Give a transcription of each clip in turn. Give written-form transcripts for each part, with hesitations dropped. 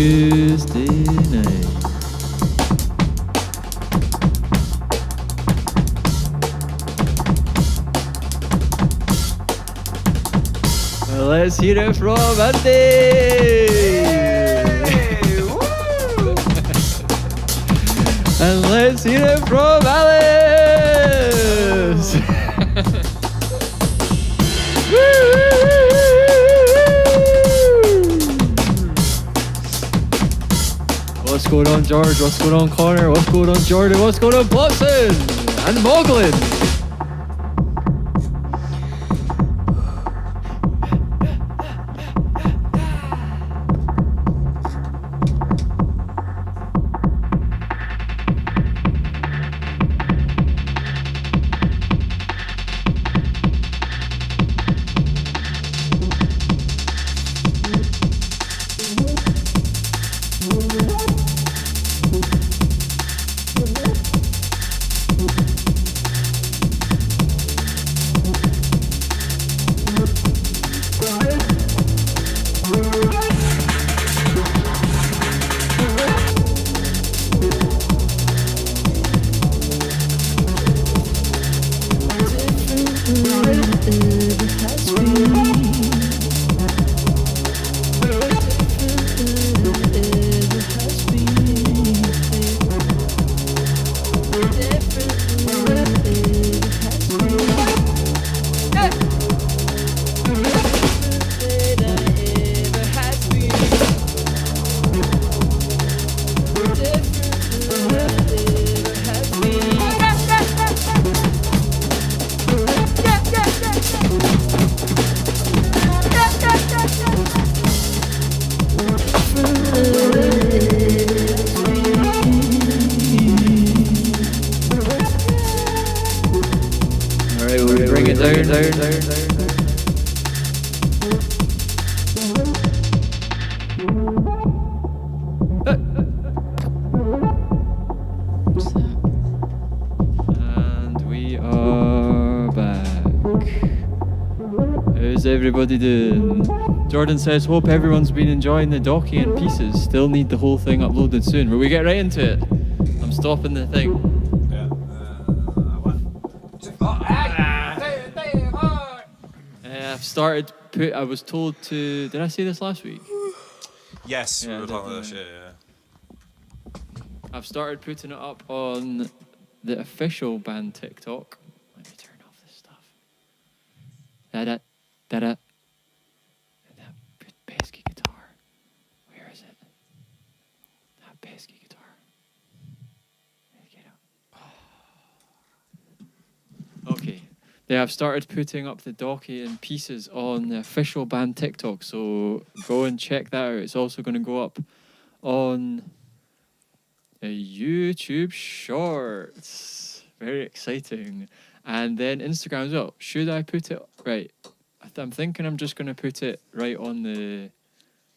Tuesday night. Well, let's hear it from Andy! And let's hear it from Alice! What's going on, George? What's going on, Connor? What's going on, Jordan? What's going on, Watson? And Moglin? Everybody doing? Jordan says, hope everyone's been enjoying the docky in pieces. Still need the whole thing uploaded soon. Will we get right into it? I'm stopping the thing. Yeah. I've started I was told to, did I say this last week? Yes, we were talking about this, yeah. I've started putting it up on the official band TikTok. Let me turn off this stuff. Da-da. And that pesky guitar. Where is it? That pesky guitar. Get out. Okay. They have started putting up the docky in pieces on the official band TikTok, so go and check that out. It's also going to go up on the YouTube Shorts. Very exciting. And then Instagram as well. Should I put it... Right. I'm thinking I'm just going to put it right on the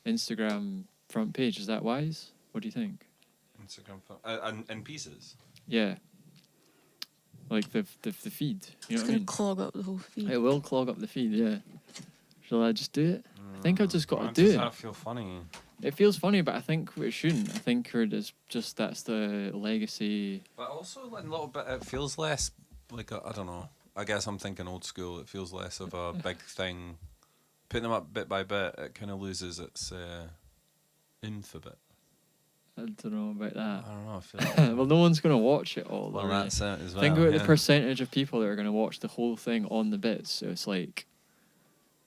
Instagram front page. Is that wise? What do you think? Instagram in pieces? Yeah. Like the feed. You know what I mean? It's going to clog up the whole feed. It will clog up the feed, yeah. Shall I just do it? I think I've just got to do Does it. that feel funny? It feels funny, but I think it shouldn't. I think that's the legacy. But also, a little bit, it feels less like I don't know. I guess I'm thinking old school. It feels less of a big thing. Putting them up bit by bit, it kind of loses its oomph a bit. I don't know about that. I don't know. I feel like Well, no one's going to watch it all. well, really. that's it as well. Think about yeah. the percentage of people that are going to watch the whole thing on the bits. So it's like,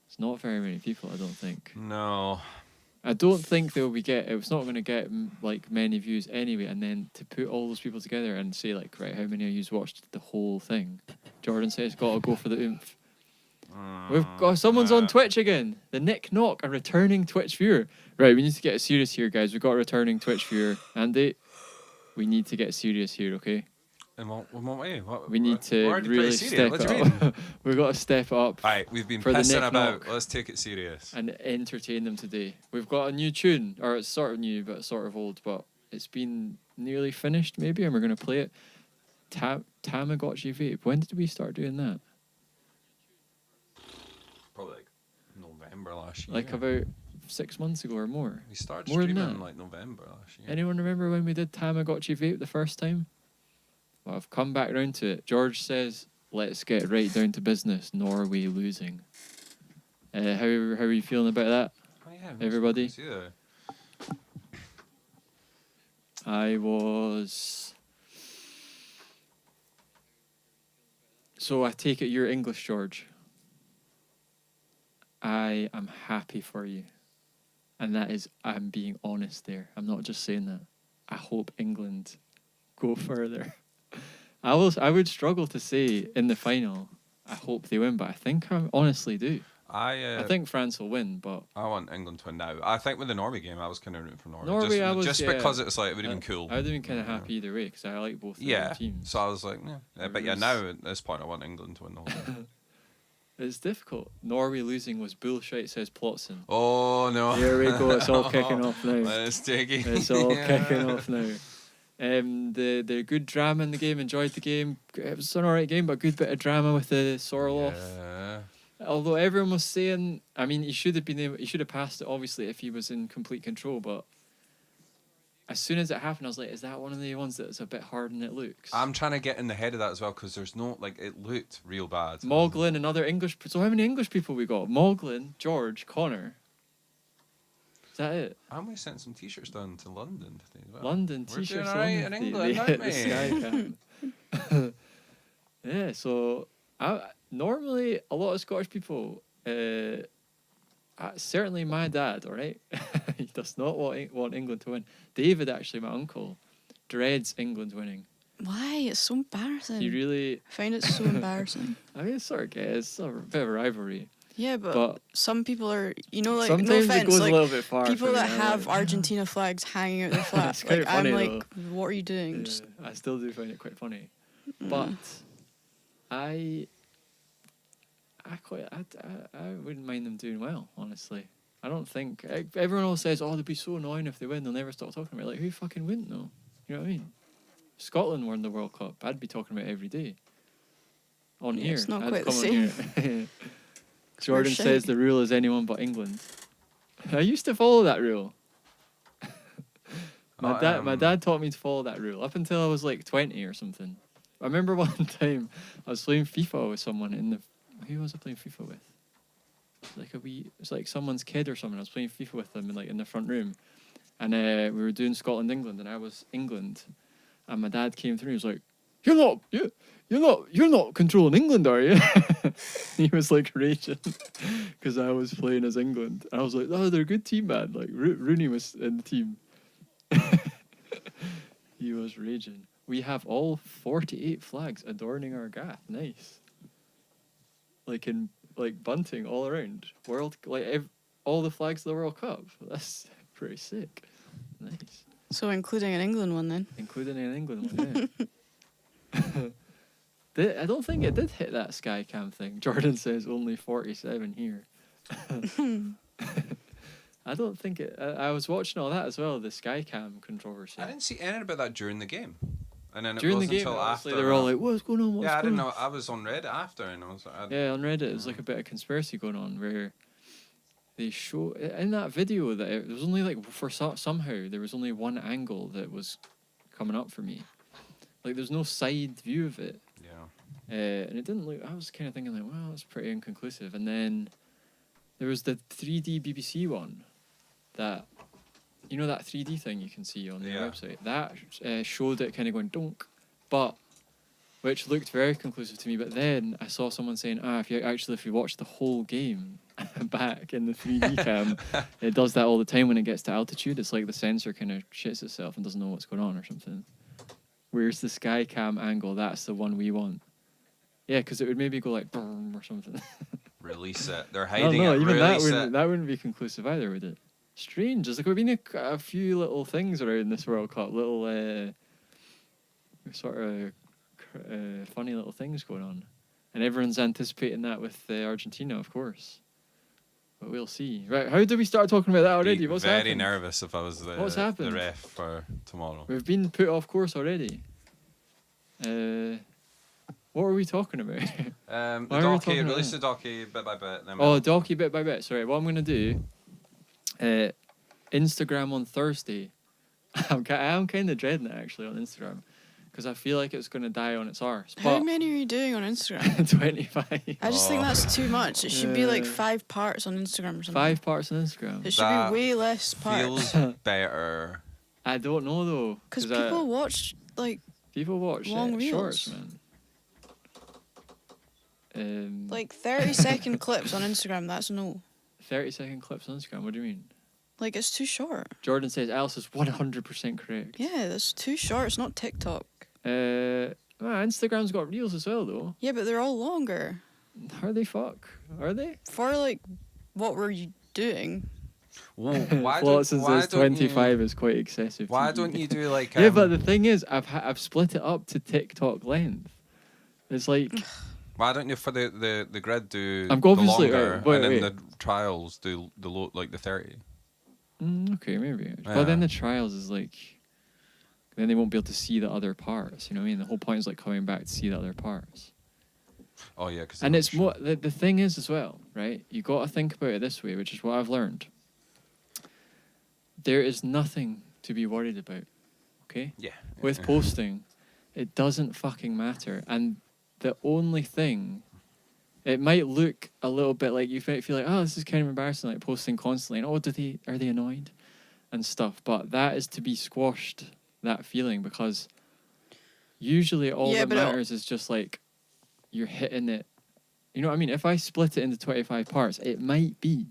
it's not very many people, I don't think. No. I don't think it's not going to get like many views anyway. And then to put all those people together and say like, right, how many of you watched the whole thing? Jordan says, got to go for the oomph. We've got someone's on Twitch again. The Nick Knock, a returning Twitch viewer. Right, we need to get serious here, guys. We've got a returning Twitch viewer. Andy, we need to get serious here, okay? In what way? We need to really step it up. We've got to step it up. Alright, we've been for the pissing Nick about. Knock. Let's take it serious. And entertain them today. We've got a new tune, or it's sort of new, but sort of old, but it's been nearly finished, maybe, and we're going to play it. Tamagotchi vape. When did we start doing that? Probably like November last year. Like about 6 months ago or more. We started More than streaming that. like November last year. Anyone remember when we did Tamagotchi vape the first time? Well, I've come back round to it. George says, let's get right down to business. Norway losing. How are you feeling about that? Oh, yeah, Everybody? see that. I was... So I take it you're English, George. I am happy for you. And that is, I'm being honest there. I'm not just saying that. I hope England go further. I would struggle to say in the final, I hope they win, but I think I honestly do. I think France will win, but I want England to win now. I think with the Norway game, I was kind of rooting for Norway. Norway, just because it's like it would have been cool. I would have been kind of happy either way because I like both of their teams. So I was like, but yeah, now at this point, I want England to win the whole thing. It's difficult. Norway losing was bullshit, says Plotson. Oh no! Here we go. It's all kicking off now. It's taking. It's all kicking off now. The good drama in the game. Enjoyed the game. It was an alright game, but a good bit of drama with the Sorloth. Yeah. Although everyone was saying, I mean, he should have passed it obviously if he was in complete control. But as soon as it happened, I was like, is that one of the ones that's a bit harder than it looks? I'm trying to get in the head of that as well because there's no it looked real bad. Moglin and other English. So how many English people we got? Moglin, George, Connor. Is that it? And we sent some T-shirts down to London today as well. London We're T-shirts. doing alright in England, aren't we? The Sky Yeah, so normally a lot of Scottish people, certainly my dad, all right, he does not want England to win. David, actually, my uncle, dreads England winning. Why? It's so embarrassing. He really... I find it so embarrassing. I mean, it's sort of it's a bit of a rivalry. Yeah, but some people are, like, sometimes no offense, it goes like, a little bit far. people that have Argentina flags hanging out their flat. It's Like, quite funny, I'm like, though. what are you doing? Yeah, Just, I still do find it quite funny. But I wouldn't mind them doing well, honestly. I don't think... Everyone else says, oh, they'd be so annoying if they win. They'll never stop talking about it. Like, who fucking wouldn't, though? You know what I mean? Scotland won the World Cup. I'd be talking about it every day. On here. It's not I'd quite the come on same. here. Jordan shite. says the rule is anyone but England. I used to follow that rule. My dad taught me to follow that rule up until I was like 20 or something. I remember one time I was playing FIFA with someone who was I playing FIFA with? It's like someone's kid or something. I was playing FIFA with them in the front room, and we were doing Scotland England, and I was England, and my dad came through. He was like, You're not controlling England, are you?" He was like raging because I was playing as England. I was like, "Oh, they're a good team, man." Like Rooney was in the team. He was raging. We have all 48 flags adorning our gaff. Nice. Like bunting all around. All the flags of the World Cup. That's pretty sick. Nice. so including an England one then. Including an England one, yeah. I don't think it did hit that Skycam thing. Jordan says only 47 here. I don't think it... I was watching all that as well, the Skycam controversy. I didn't see anything about that during the game. And then During it the wasn't game, until after. they were all like, what's going on? I didn't know. I was on Reddit after, and I was like... Yeah, on Reddit, there's like a bit of conspiracy going on where they show... In that video, that there was only like... Somehow, there was only one angle that was coming up for me. Like, there's no side view of it. Yeah. And it didn't look... I was kind of thinking like, well, it's pretty inconclusive. And then there was the 3D BBC one that... You know that 3D thing you can see on their website? That showed it kind of going donk, which looked very conclusive to me. But then I saw someone saying, if you watch the whole game back in the 3D cam, it does that all the time when it gets to altitude. It's like the sensor kind of shits itself and doesn't know what's going on or something. Where's the sky cam angle? That's the one we want. Yeah, because it would maybe go like boom or something. Release it. They're hiding no, it. even Release that wouldn't be conclusive either, would it? Strange. There's like been a few little things around this World Cup, little sort of funny little things going on, and everyone's anticipating that with Argentina, of course. But we'll see. Right? How did we start talking about that already? What's very happened? nervous if I was the ref for tomorrow. We've been put off course already. What were we talking about? The docky, release the docky bit by bit. Then docky bit by bit. Sorry, what I'm going to do Instagram on Thursday. I'm kind of dreading it actually on Instagram because I feel like it's going to die on its arse. How But many are you doing on Instagram? 25. I just think Oh. that's too much. It should be like Uh, 5 parts on Instagram or something. 5 parts on Instagram. It should That be way less Feels parts. better. I don't know though. Because people I, watch like people watch long shorts, reels. man. 30-second clips on Instagram. That's no. 30-second clips on Instagram. What do you mean? Like it's too short. Jordan says Alice is 100% correct. Yeah, that's too short. It's not TikTok. Instagram's got reels as well though. Yeah, but they're all longer. Are they fuck? Are they? For like, what were you doing? Whoa, why Flotson why says don't 25 you, is quite excessive. Why to don't you do like? Yeah, but the thing is, I've split it up to TikTok length. It's like Why don't you for the grid do I'm the obviously- longer wait, and then wait. the trials do the like the 30? okay, maybe. But then Yeah. the trials is like, then they won't be able to see the other parts. You know what I mean? The whole point is like coming back to see the other parts. Oh yeah, because And it's more the thing is as well, right? You got to think about it this way, which is what I've learned. There is nothing to be worried about. Okay? yeah With posting, it doesn't fucking matter. And the only thing, it might look a little bit like you might feel like, oh, this is kind of embarrassing, like posting constantly, and are they annoyed and stuff. But that is to be squashed, that feeling, because usually all Yeah, that but it- matters is just like you're hitting it. You know what I mean? If I split it into 25 parts, it might be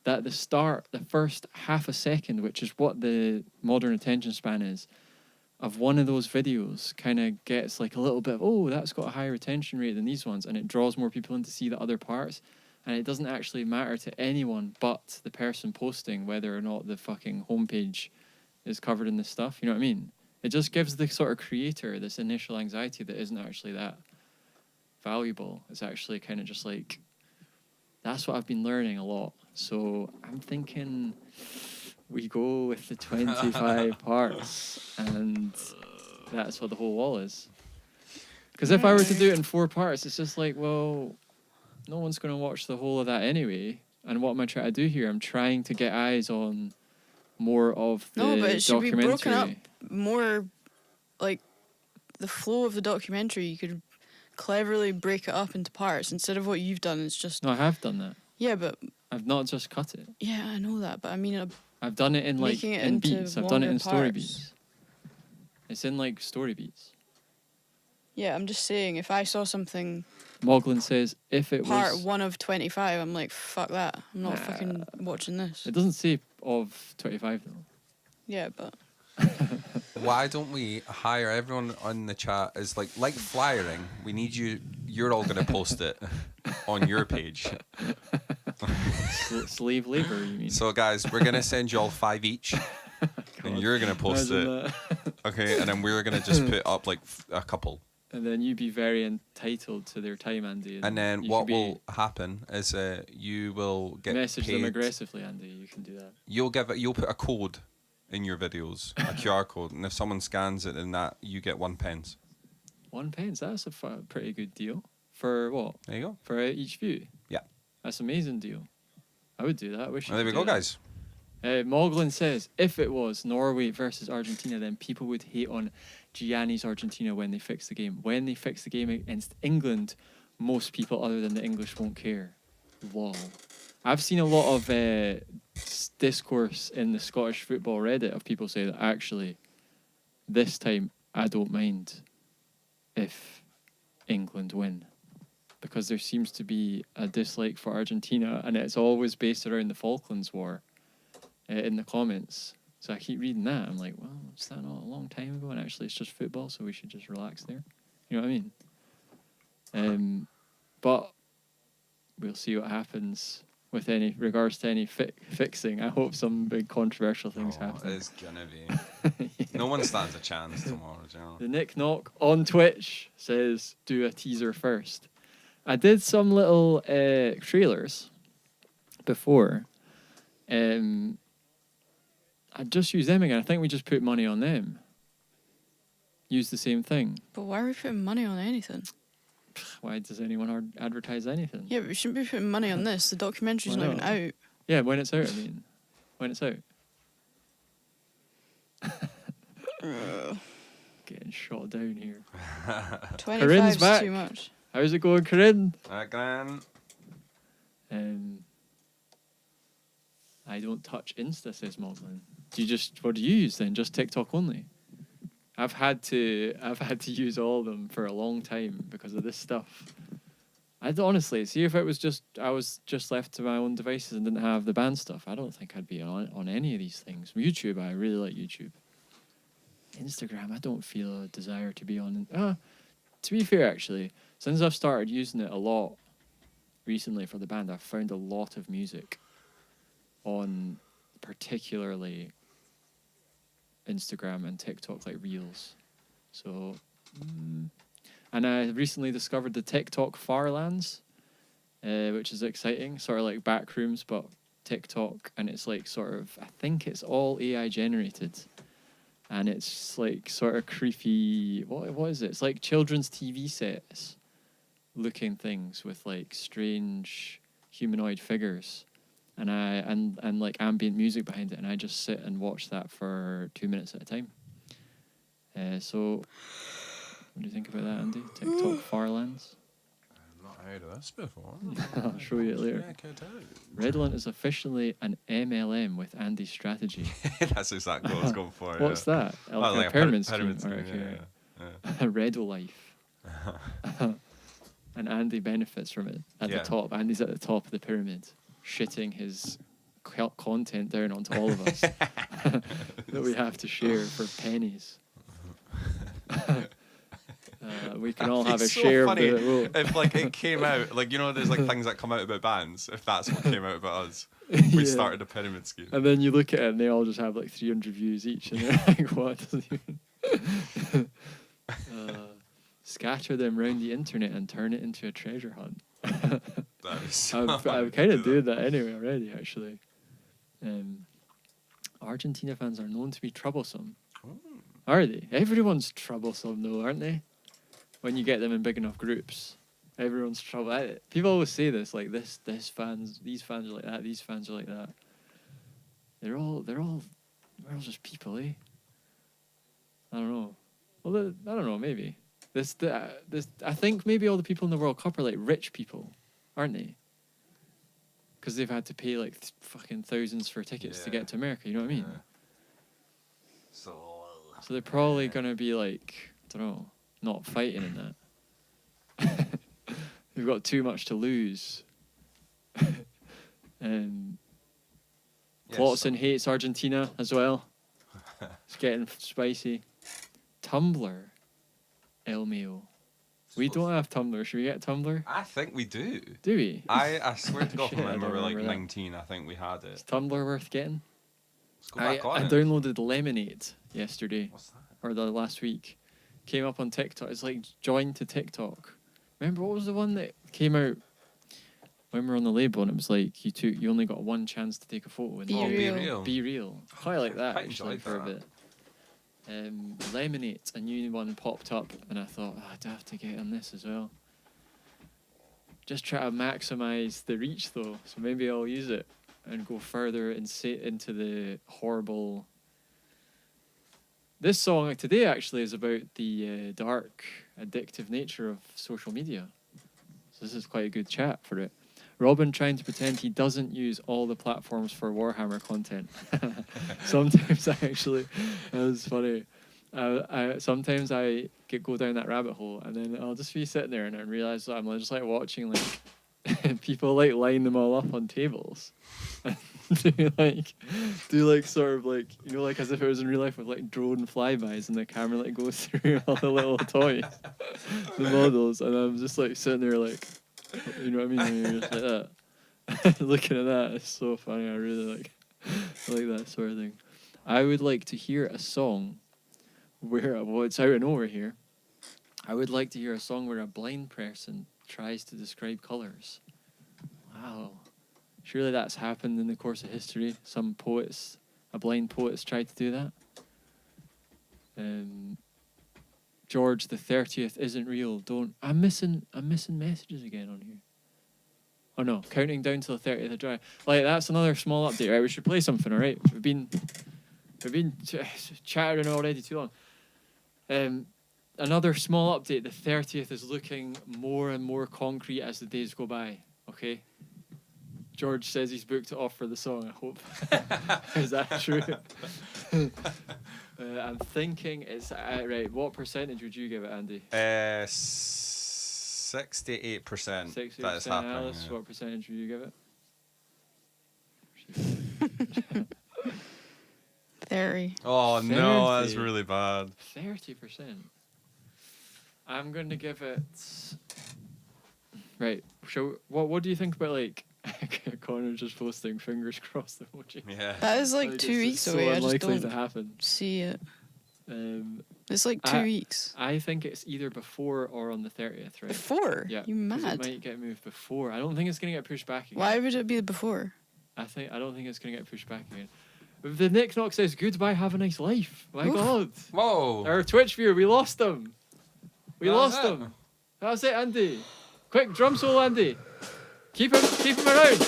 that the first half a second, which is what the modern attention span is, of one of those videos kind of gets like a little bit of, oh, that's got a higher retention rate than these ones, and it draws more people in to see the other parts, and it doesn't actually matter to anyone but the person posting whether or not the fucking homepage is covered in this stuff. You know what I mean? It just gives the sort of creator this initial anxiety that isn't actually that valuable. It's actually kind of just like, that's what I've been learning a lot. So I'm thinking we go with the 25 parts, and that's what the whole wall is. Because if I were to do it in 4 parts, it's just like, well, no one's going to watch the whole of that anyway. And what am I trying to do here? I'm trying to get eyes on more of the No, but it should be documentary. broken up more. Like the flow of the documentary, you could cleverly break it up into parts instead of what you've done. It's just No, I have done that. yeah, but I've not just cut it. yeah, I know that. But I mean, I've done it in like Making it in into beats. I've done it longer in story parts. beats. It's in like story beats. yeah, I'm just saying, if I saw something Moglin says if it part was, 1 of 25, I'm like, fuck that. I'm not Nah. fucking watching this. it doesn't say of 25 though. Yeah, but Why don't we hire everyone on the chat as like flyering? We need you. You're all gonna post it on your page. Slave labor, you mean? So guys, we're gonna send you all 5 each, and you're gonna post Imagine it. that. Okay, and then we're gonna just put up like a couple. And then you'd be very entitled to their time, Andy. And then you what could be- will happen is you will get message paid. them aggressively, Andy. You can do that. You'll put a code in your videos, a QR code, and if someone scans it, then that you get 1 pence. 1 pence. That's a pretty good deal for what? There you go. For each view. Yeah. That's an amazing deal. I would do that. I wish. Well, I there we could go, do that. guys. Moglin says, if it was Norway versus Argentina, then people would hate on Gianni's Argentina when they fix the game. When they fix the game against England, most people other than the English won't care. Lol. I've seen a lot of discourse in the Scottish football Reddit of people say that actually, this time I don't mind if England win. Because there seems to be a dislike for Argentina, and it's always based around the Falklands War. In the comments. So I keep reading that. I'm like, well, is that not a long time ago? And actually, it's just football, so we should just relax there. You know what I mean? But we'll see what happens with any regards to any fixing. I hope some big controversial things happen. It's gonna be. No one stands a chance tomorrow, do you know? The Nick Knock on Twitch says, do a teaser first. I did some little trailers before. I just use them again. I think we just put money on them. Use the same thing. but why are we putting money on anything? Why does anyone advertise anything? Yeah, but we shouldn't be putting money on this. The documentary's Why not even not? out. Yeah, when it's out, I mean. when it's out? Uh, Getting shot down here. 25's back. too much. How's it going, Corinne? Gran. I don't touch Insta, says Maltman. What do you use then? Just TikTok only? I've had to use all of them for a long time because of this stuff. I'd honestly see if I was just left to my own devices and didn't have the band stuff. I don't think I'd be on any of these things. YouTube, I really like YouTube. Instagram, I don't feel a desire to be on. To be fair, actually, since I've started using it a lot recently for the band, I've found a lot of music on particularly Instagram and TikTok, like Reels. So, and I recently discovered the TikTok Farlands, which is exciting, sort of like Backrooms, but TikTok, and it's like sort of, I think it's all AI generated. And it's like sort of creepy. What is it? It's like children's TV sets looking things with like strange humanoid figures, and like ambient music behind it. And I just sit and watch that for 2 minutes at a time. So, what do you think about that, Andy? TikTok Farlands. I've not heard of this before. I'll show you it later. Check it out. Redolent is officially an MLM with Andy's strategy. That's exactly what I was going for. What's that? Like A pyramid scheme. pyramid scheme, Alright, okay. yeah. Redolife. And Andy benefits from it at the top. Andy's at the top of the pyramid, shitting his content down onto all of us that we have to share for pennies. We can all have a so share funny of the... if like it came out, like, you know, there's like things that come out about bands. If that's what came out about us, we Yeah. started a pyramid scheme. And then you look at it and they all just have like 300 views each, and they're like, what? Doesn't even... scatter them around the internet and turn it into a treasure hunt. That is so I'm kind of doing that anyway already, actually. Argentina fans are known to be troublesome. Are they? Everyone's troublesome though, aren't they? When you get them in big enough groups, everyone's trouble. People always say this, like these fans are like that, these fans are like that. They're all just people, eh? I don't know. Well, I don't know. Maybe I think maybe all the people in the World Cup are like rich people, aren't they? Because they've had to pay like fucking thousands for tickets to get to America. You know what I mean? Yeah. So they're probably gonna be like, I don't know, not fighting in that. They've got too much to lose. Plotson hates Argentina as well. It's getting spicy. Tumblr. Elmeo. We don't have Tumblr. Should we get Tumblr? I think we do. Do we? I swear to God, Shit, when I we don't were like remember that. 19, I think we had Is it. Tumblr worth getting? Let's go back on I it. downloaded Lemonade yesterday, What's that? or the last week. Came up on TikTok. It's like join to TikTok. Remember what was the one that came out when we were on the label, and it was like you only got one chance to take a photo. And Be Oh, real. Be Real. Be real. Quite like that Quite actually enjoyed for a that. bit. Lemonade, a new one popped up, and I thought, I'd have to get on this as well. Just try to maximise the reach though, so maybe I'll use it and go further and into the horrible. This song today actually is about the dark, addictive nature of social media. So this is quite a good chat for it. Robin trying to pretend he doesn't use all the platforms for Warhammer content. Sometimes that was funny. Sometimes I go down that rabbit hole, and then I'll just be sitting there and I realise that I'm just like watching like people like line them all up on tables. do like sort of like, you know, like as if it was in real life with like drone flybys, and the camera like goes through all the little toys, the models, and I'm just like sitting there like, you know what I mean? When you're just like that, looking at that. It's so funny. I really like that sort of thing. I would like to hear a song where, well, it's out and over here. I would like to hear a song where a blind person tries to describe colours. Wow. Surely that's happened in the course of history. Some poets, a blind poet has tried to do that. George the 30th isn't real. I'm missing messages again on here. Oh no, counting down till the 30th of July. Like that's another small update, right? We should play something, alright? We've been chattering already too long. Another small update. The 30th is looking more and more concrete as the days go by. Okay. George says he's booked it off for the song. I hope. Is that true? I'm thinking it's right. What percentage would you give it, Andy? 68%. That is happening. Alice, what percentage would you give it? 30. Oh no, 30. that's really bad. 30%. I'm going to give it. Right. What do you think about like Connor just posting fingers crossed emoji? Yeah. That is like Like, 2 it's weeks so away. I just unlikely to don't happen. see it. It's like I- 2 weeks. I think it's either before or on the 30th, right? Before? Yeah. You 'cause mad? It might get moved before. I don't think it's going to get pushed back again. Why would it be before? I don't think it's going to get pushed back again. The Nick Knock says goodbye, have a nice life. My Oof. God. Whoa. Our Twitch viewer, we lost him. We That was lost it. him. That's it, Andy. Quick, drum solo, Andy. Keep him around.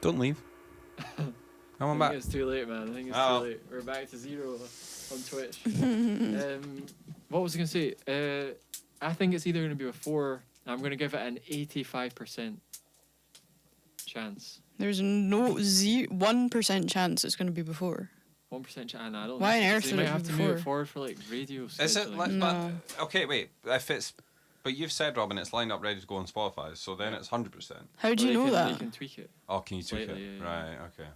Don't leave. Come on I back. think it's too late, man. I think it's Oh. too late. We're back to 0 on Twitch. What was I going to say? I think it's either going to be before. I'm going to give it an 85% chance. There's no 1% chance it's going to be before. 1% chance. I don't Why know. on earth They would might it have be to move it before? forward for like radio. Is it scheduling. like No. but okay, wait. If it's but you've said, Robin, it's lined up ready to go on Spotify, so then it's 100%. How do you know You that? can tweak it. Oh, can you tweak it? Slightly, yeah. Right, okay.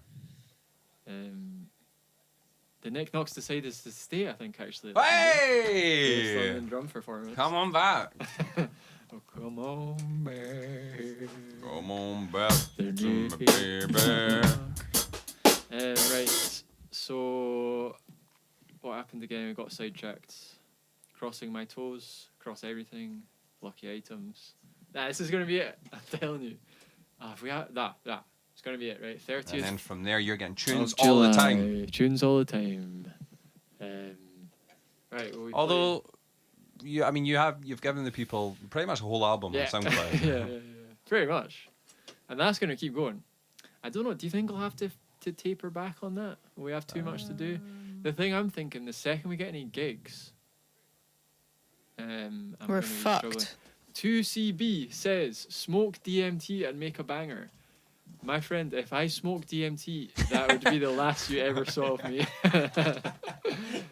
The Nick Knox decided to stay, I think, actually. Hey! In drum performance. Come on back. Oh, come on, babe. Come on back The to me, Nick baby. Right, so what happened again? We got sidetracked. Crossing my toes, cross everything, lucky items. Nah, this is going to be it. I'm telling you. If we have that, it's going to be it, right? 30th. And then from there, you're getting tunes of all the July. time. Tunes all the time. Right. Well, Although, you've given the people pretty much a whole album yeah. on SoundCloud. yeah, pretty much. And that's going to keep going. I don't know. Do you think we'll have to taper back on that? Will we have too much to do? The thing I'm thinking, the second we get any gigs, I'm We're gonna be struggling. fucked. 2CB says, smoke DMT and make a banger. My friend, if I smoke DMT, that would be the last you ever saw of me.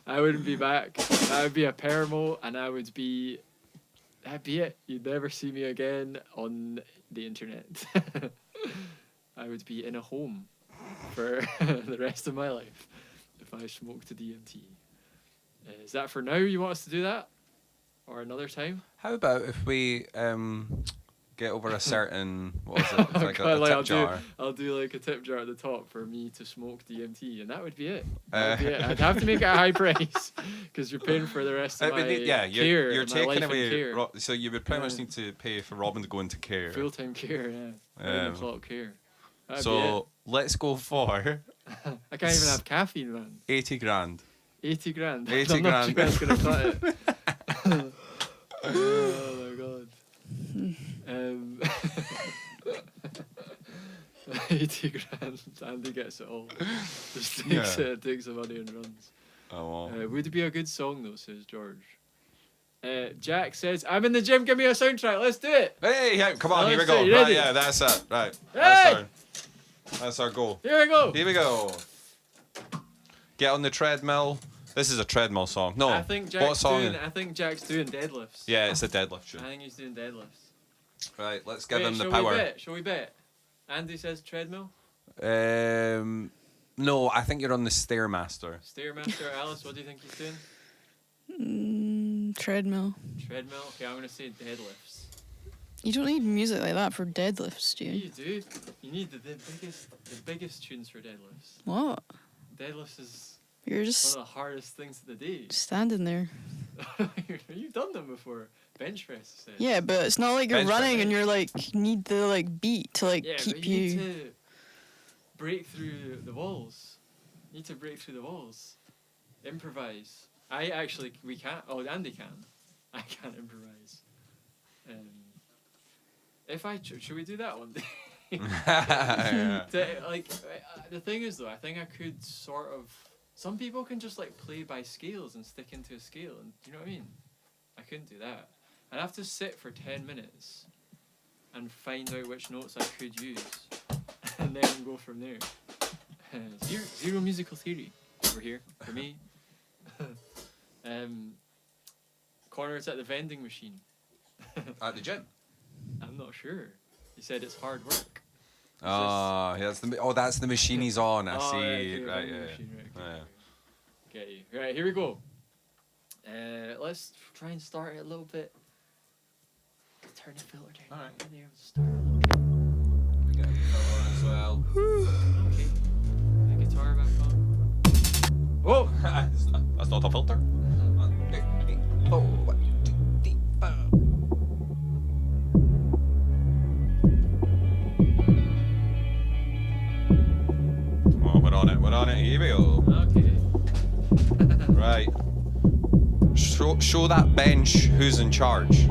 I wouldn't be back. That would be a permo, and that'd be it. You'd never see me again on the internet. I would be in a home for the rest of my life if I smoked a DMT. Is that for now? You want us to do that? Or another time? How about if we get over a certain, what was it? It's like a Like, tip jar. I'll do like a tip jar at the top for me to smoke DMT, and that would be it. That would be it. I'd have to make it a high price because you're paying for the rest of my Yeah, care, you're my taking life in away. care. So you would pretty much Yeah. need to pay for Robin to go into care. Full-time care, yeah. Round the clock care. That'd be So let's go for it. I can't even have caffeine, man. 80 grand. 80 grand. 80 I'm not sure grand. that's gonna cut it. Oh my god. 80 grand. Andy gets it all. Just takes Yeah. it, takes the money and runs. Oh, well. Would it be a good song though, says George. Jack says, I'm in the gym, give me a soundtrack, let's do it. Hey, yeah, come on, Now here we let's do go. it, you Right, ready? yeah, that's it. Right. Hey! That's our goal. Here we go. Here we go. Get on the treadmill. This is a treadmill song. No, I think what Jack's song? doing deadlifts. Yeah, it's a deadlift I tune. think he's doing deadlifts. Right, let's give Wait, him the shall power. We bet? Shall we bet? Andy says treadmill. No, I think you're on the Stairmaster. Stairmaster. Alice, what do you think he's doing? Treadmill. Treadmill. Okay, I'm gonna say deadlifts. You don't need music like that for deadlifts, do Yeah, you? you do. You need the biggest tunes for deadlifts. What? Deadlifts is You're one just of the hardest things of the day. standing there. You've done them before. Bench press. Says. Yeah, but it's not like you're Bench running press. and you're like need the like beat to like Yeah, keep but you. need to break through the walls. You need to break through the walls. Improvise. we can't. Oh, Andy can. I can't improvise. If I should we do that one day? Yeah. The thing is though, I think I could sort of. Some people can just like play by scales and stick into a scale, and do you know what I mean? I couldn't do that. I'd have to sit for 10 minutes and find out which notes I could use, and then go from there. Zero musical theory over here for me. Connor's at the vending machine. At the gym. I'm not sure. He said it's hard work. That's the machine he's on. I see. Okay, Right, vending yeah. machine, right, okay, Yeah. okay. Get you. Right, here we go. Let's try and start it a little bit. Turn the filter down. Alright. There, start a little bit. We got a guitar on as well. Okay. The guitar back on. Whoa! That's not a filter. 1, 2, 3, 4. 1, 2, 3, 4. Oh, we're on it. We're on it. Here we go. Okay. Right. Show that bench who's in charge.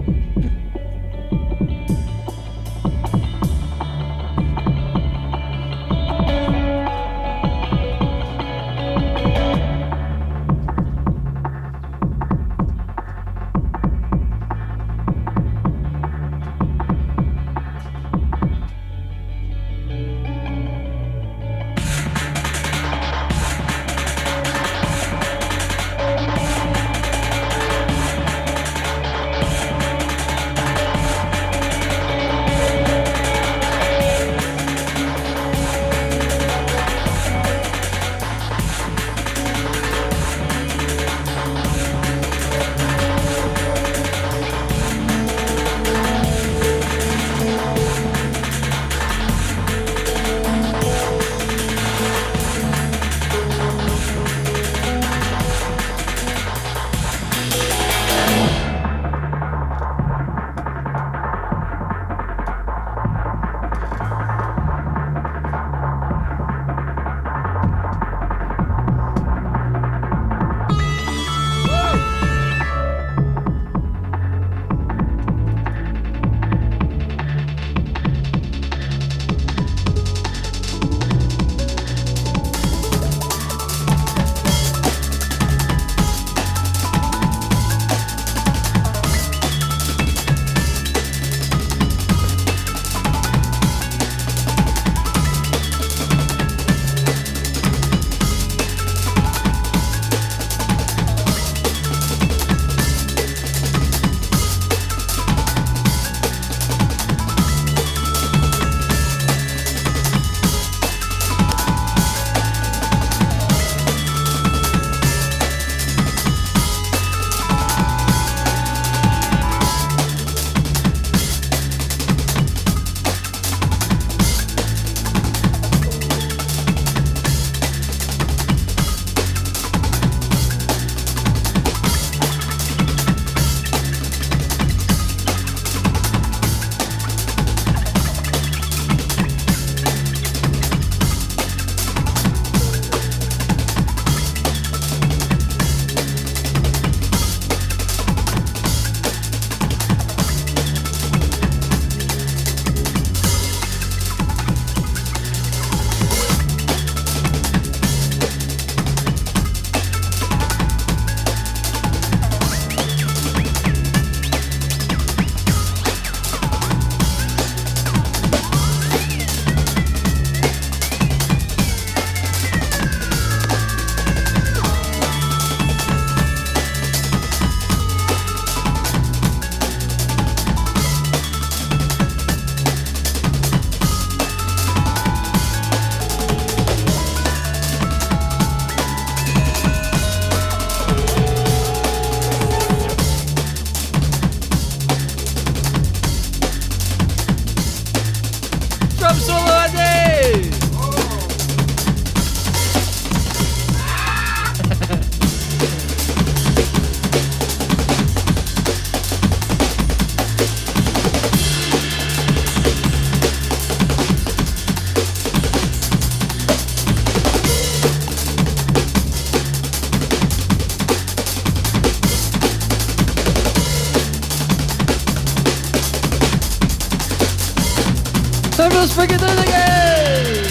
Let's bring it down again!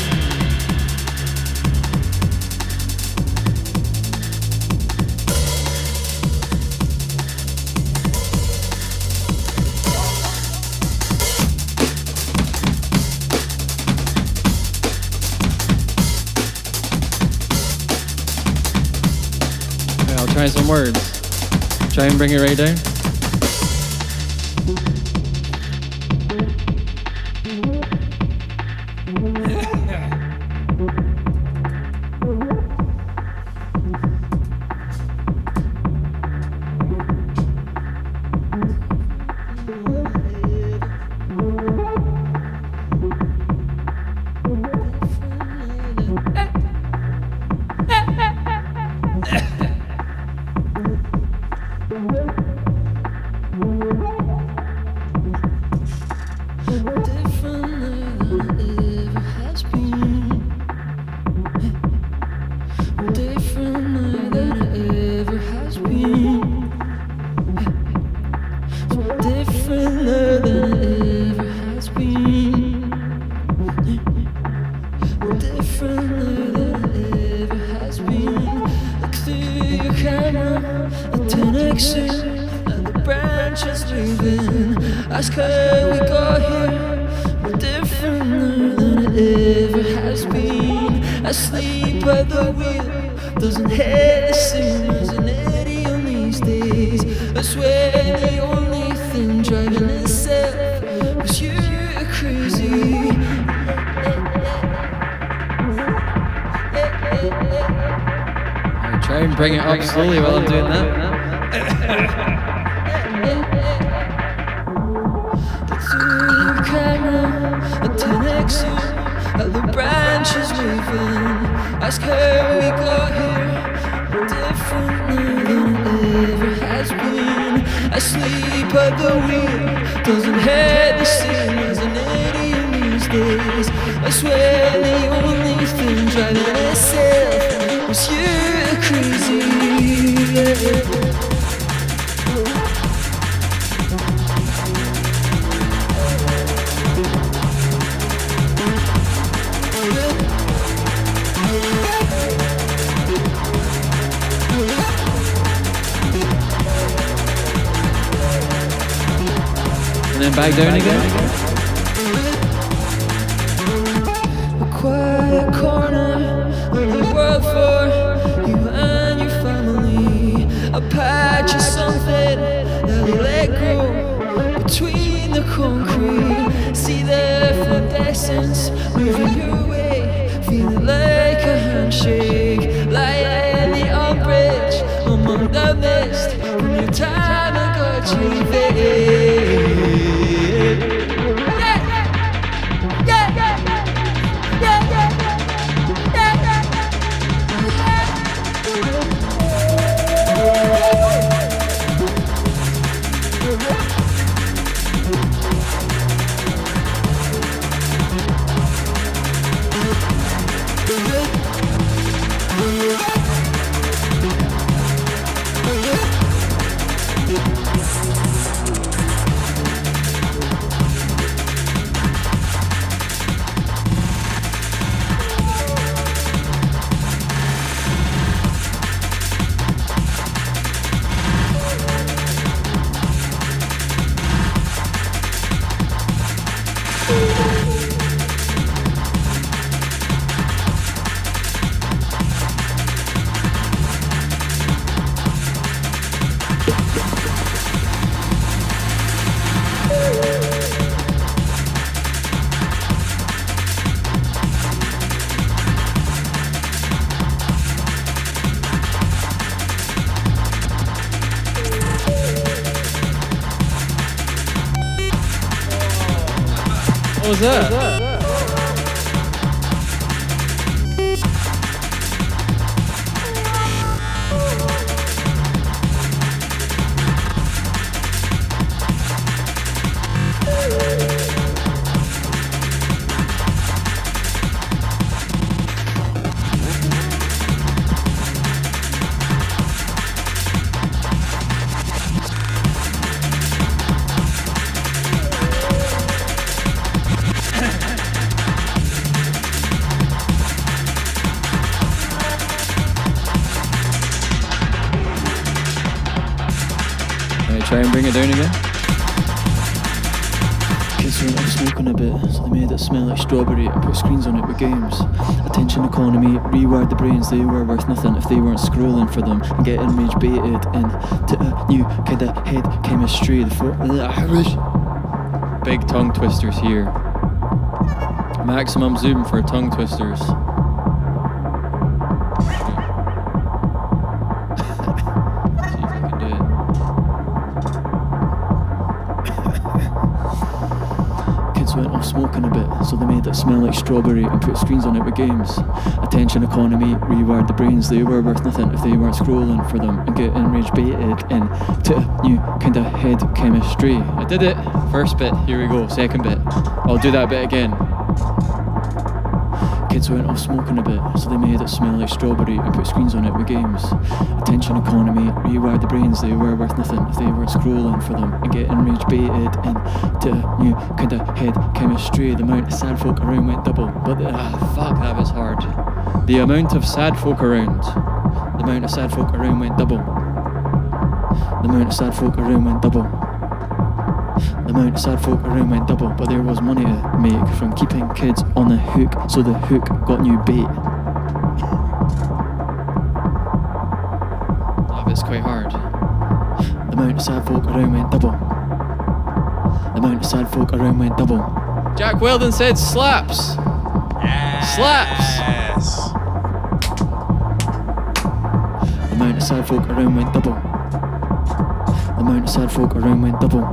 Okay, I'll try some words. Try and bring it right down. Ask how we got here. We're different than it ever has been. Asleep at the wheel, doesn't hit the same as an idiot these days. I swear the only thing driving itself was you crazy. I'll try and bring it up slowly while I'm doing that. The branches moving. Ask how we got here. We're different than it ever has been. Asleep at the wheel, doesn't hit the same as an idiot these days. I swear the only thing driving itself was you crazy. Yeah. And then back down again. A quiet corner of the world for you and your family. A patch of something that we let go between the concrete. See the effervescence moving your way, feeling like a handshake. Lying the umbrage among the mist from your Tamagotchi vape. What was that? Right, try and bring it down again. Kids were all smoking a bit, so they made it smell like strawberry and put screens on it with games. Attention economy, rewired the brains, they were worth nothing if they weren't scrolling for them and getting rage baited into a new kind of head chemistry. Big tongue twisters here. Maximum zoom for tongue twisters. Went off smoking a bit, so they made it smell like strawberry and put screens on it with games. Attention economy, rewired the brains, they were worth nothing if they weren't scrolling for them and getting rage baited into a new kind of head chemistry. I did it. First bit, here we go. Second bit. I'll do that bit again. Kids went off smoking a bit, so they made it smell like strawberry and put screens on it with games. Attention economy, rewired the brains, they were worth nothing if they weren't scrolling for them and getting rage baited into a new kind of head chemistry. The amount of sad folk around went double, but fuck, that was hard. The amount of sad folk around. The amount of sad folk around went double. The amount of sad folk around went double. The amount of sad folk around went double, but there was money to make from keeping kids on the hook, so the hook got new bait. That bit's quite hard. The amount of sad folk around went double. The amount of sad folk around went double. Jack Weldon said slaps. Yes. Slaps. The amount of sad folk around went double. The amount of sad folk around went double.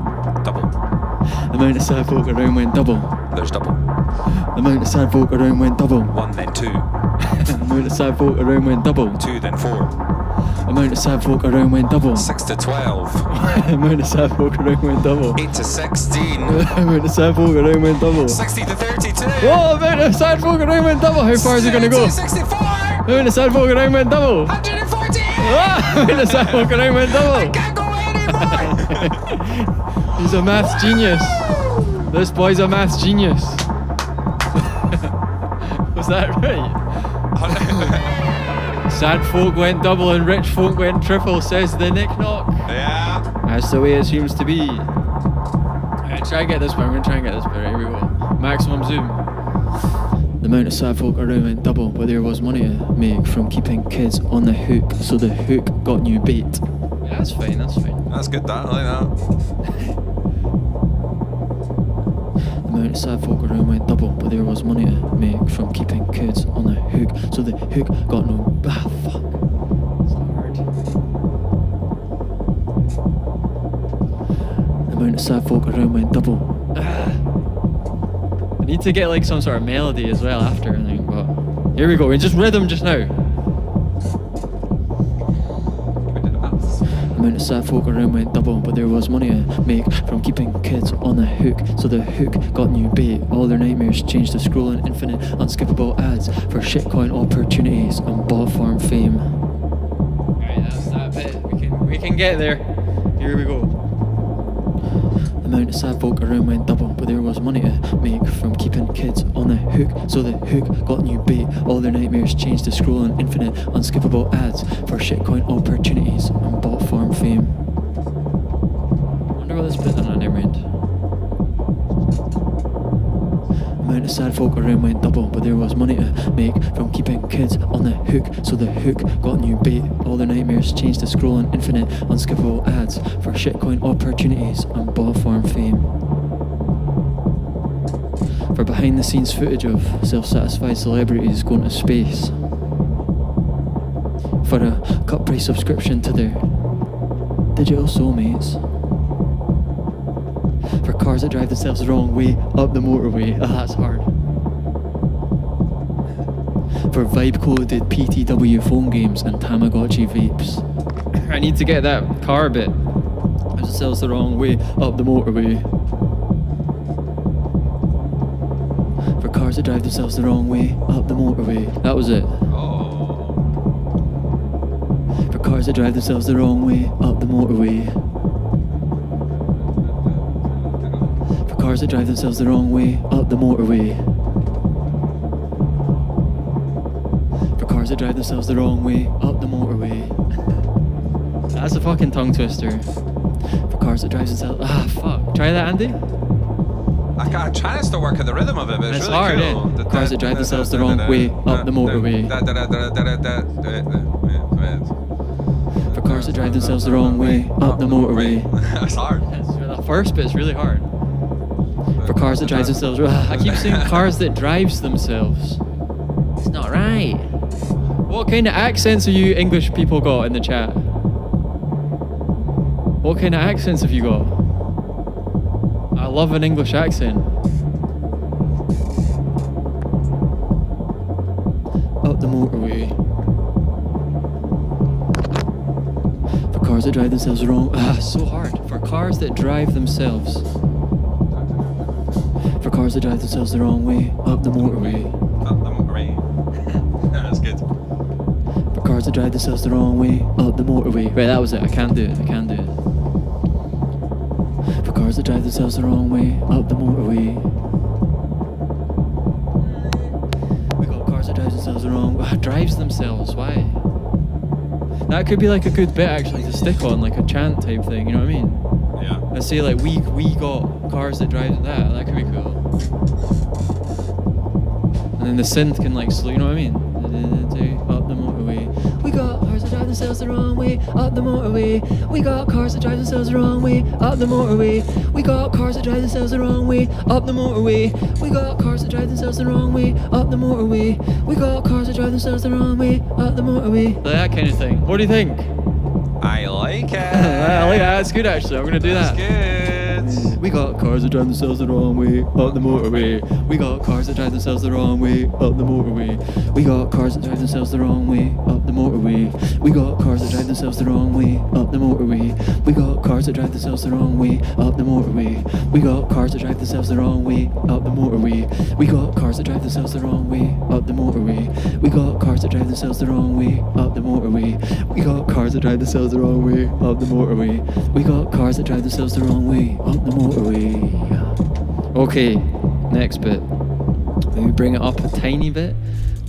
Double. The amount of sad folk around went double. There's double. The amount of sad folk around went double. 1 then 2. The amount of sad folk around went double. 2 then 4. The amount of sad folk around went double. 6 to 12. The amount of sad folk around went double. 8 to 16. The amount of sad folk around went double. 60 to 32. Whoa, the amount of sad folk around went double. How far is it gonna go? 64. The amount of sad folk around went double. 140. Ah, the amount of sad folk around went double. Can't go anymore. He's a maths genius. This boy's a maths genius. Was that right? Sad folk went double and rich folk went triple, says the Nick Knock. Yeah. That's the way it seems to be. Right, try and get this bit. I'm going to try and get this bit. Right, here we go. Maximum zoom. The amount of sad folk around went double, but there was money to make from keeping kids on the hook, so the hook got new bait. Yeah, that's fine, that's fine. That's good, that. I like that. The amount of sad folk around went double, but there was money to make from keeping kids on the hook, so the hook got no... Ah, fuck. It's hard. The amount of sad folk around went double. I need to get like some sort of melody as well after, I think, but... Here we go, we just rhythm just now. The amount of sad folk around went double, but there was money to make from keeping kids on the hook, so the hook got new bait. All their nightmares changed to scrolling infinite, unskippable ads for shitcoin opportunities and bot farm fame. Alright, that's that bit. We can get there. Here we go. The amount of sad folk around went double, but there was money to make from keeping kids on the hook, so the hook got new bait. All their nightmares changed to scrolling infinite, unskippable ads for shitcoin opportunities and bot farm fame. I wonder what this bit on. Never mind. The amount of sad folk around went double, but there was money to make from keeping kids on the hook, so the hook got new bait. All their nightmares changed to scrolling infinite, unskippable ads for shitcoin opportunities and bot farm fame. For behind the scenes footage of self-satisfied celebrities going to space. For a cut price subscription to their digital soulmates. For cars that drive themselves the wrong way up the motorway. Ah, that's hard. For vibe coded PTW phone games and Tamagotchi vapes. I need to get that car bit. Drives themselves the wrong way up the motorway. For cars that drive themselves the wrong way up the motorway. That was it. For cars that drive themselves the wrong way up the motorway. For cars that drive themselves the wrong way up the motorway. For cars that drive themselves the wrong way up the motorway. That's a fucking tongue twister. For cars that drive themselves. Ah, fuck. Try that, Andy. I'm trying to still work at the rhythm of it, but it's It's really hard, cool. eh? Cars that drive themselves the wrong way up the motorway. For cars that drive themselves the wrong way up the motorway. It's hard. The first bit's really hard. For cars that drive themselves. I keep saying cars that drives themselves. It's not right. What kind of accents have you English people got in the chat? What kind of accents have you got? I love an English accent. Up the motorway. For cars that drive themselves wrong. So hard. For cars that drive themselves. For cars that drive themselves the wrong way. Up the motorway. Up the motorway. That's good. For cars that drive themselves the wrong way. Up the motorway. Right, that was it. I can't do it. For cars that drive themselves the wrong way, up the motorway. We got cars that drive themselves the wrong way. Drives themselves, why? That could be like a good bit actually to stick on, like a chant type thing, you know what I mean? Yeah. Let's say like we got cars that drive that could be cool. And then the synth can like slow, you know what I mean? Up the motorway. We got cars that drive themselves the wrong way, up the motorway. We got cars that drive themselves the wrong way, up the motorway. We got cars that drive themselves the wrong way, up the motorway. We got cars that drive themselves the wrong way, up the motorway. We got cars that drive themselves the wrong way, up the motorway. That kind of thing. What do you think? I like it. I like that. That's good actually. I'm gonna do that. That's good. We got cars that drive themselves the wrong way, up the motorway. We got cars that drive themselves the wrong way, up the motorway. We got cars that drive themselves the wrong way, up the motorway. We got cars that drive themselves the wrong way, up the motorway. We got cars that drive themselves the wrong way, up the motorway. We got cars that drive themselves the wrong way, up the motorway. We got cars that drive themselves the wrong way, up the motorway. We got cars that drive themselves the wrong way, up the motorway. We got cars that drive themselves the wrong way, up the motorway. We got cars that drive themselves the wrong way, up the motorway. Okay, next bit. Maybe bring it up a tiny bit.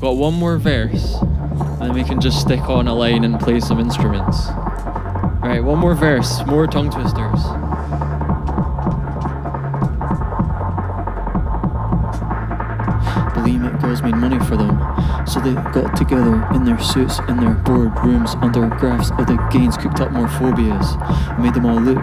Got one more verse, and then we can just stick on a line and play some instruments. Alright, one more verse, more tongue twisters. Bulimic girls made money for them, so they got together in their suits in their boardrooms under graphs of the gains, cooked up more phobias, made them all look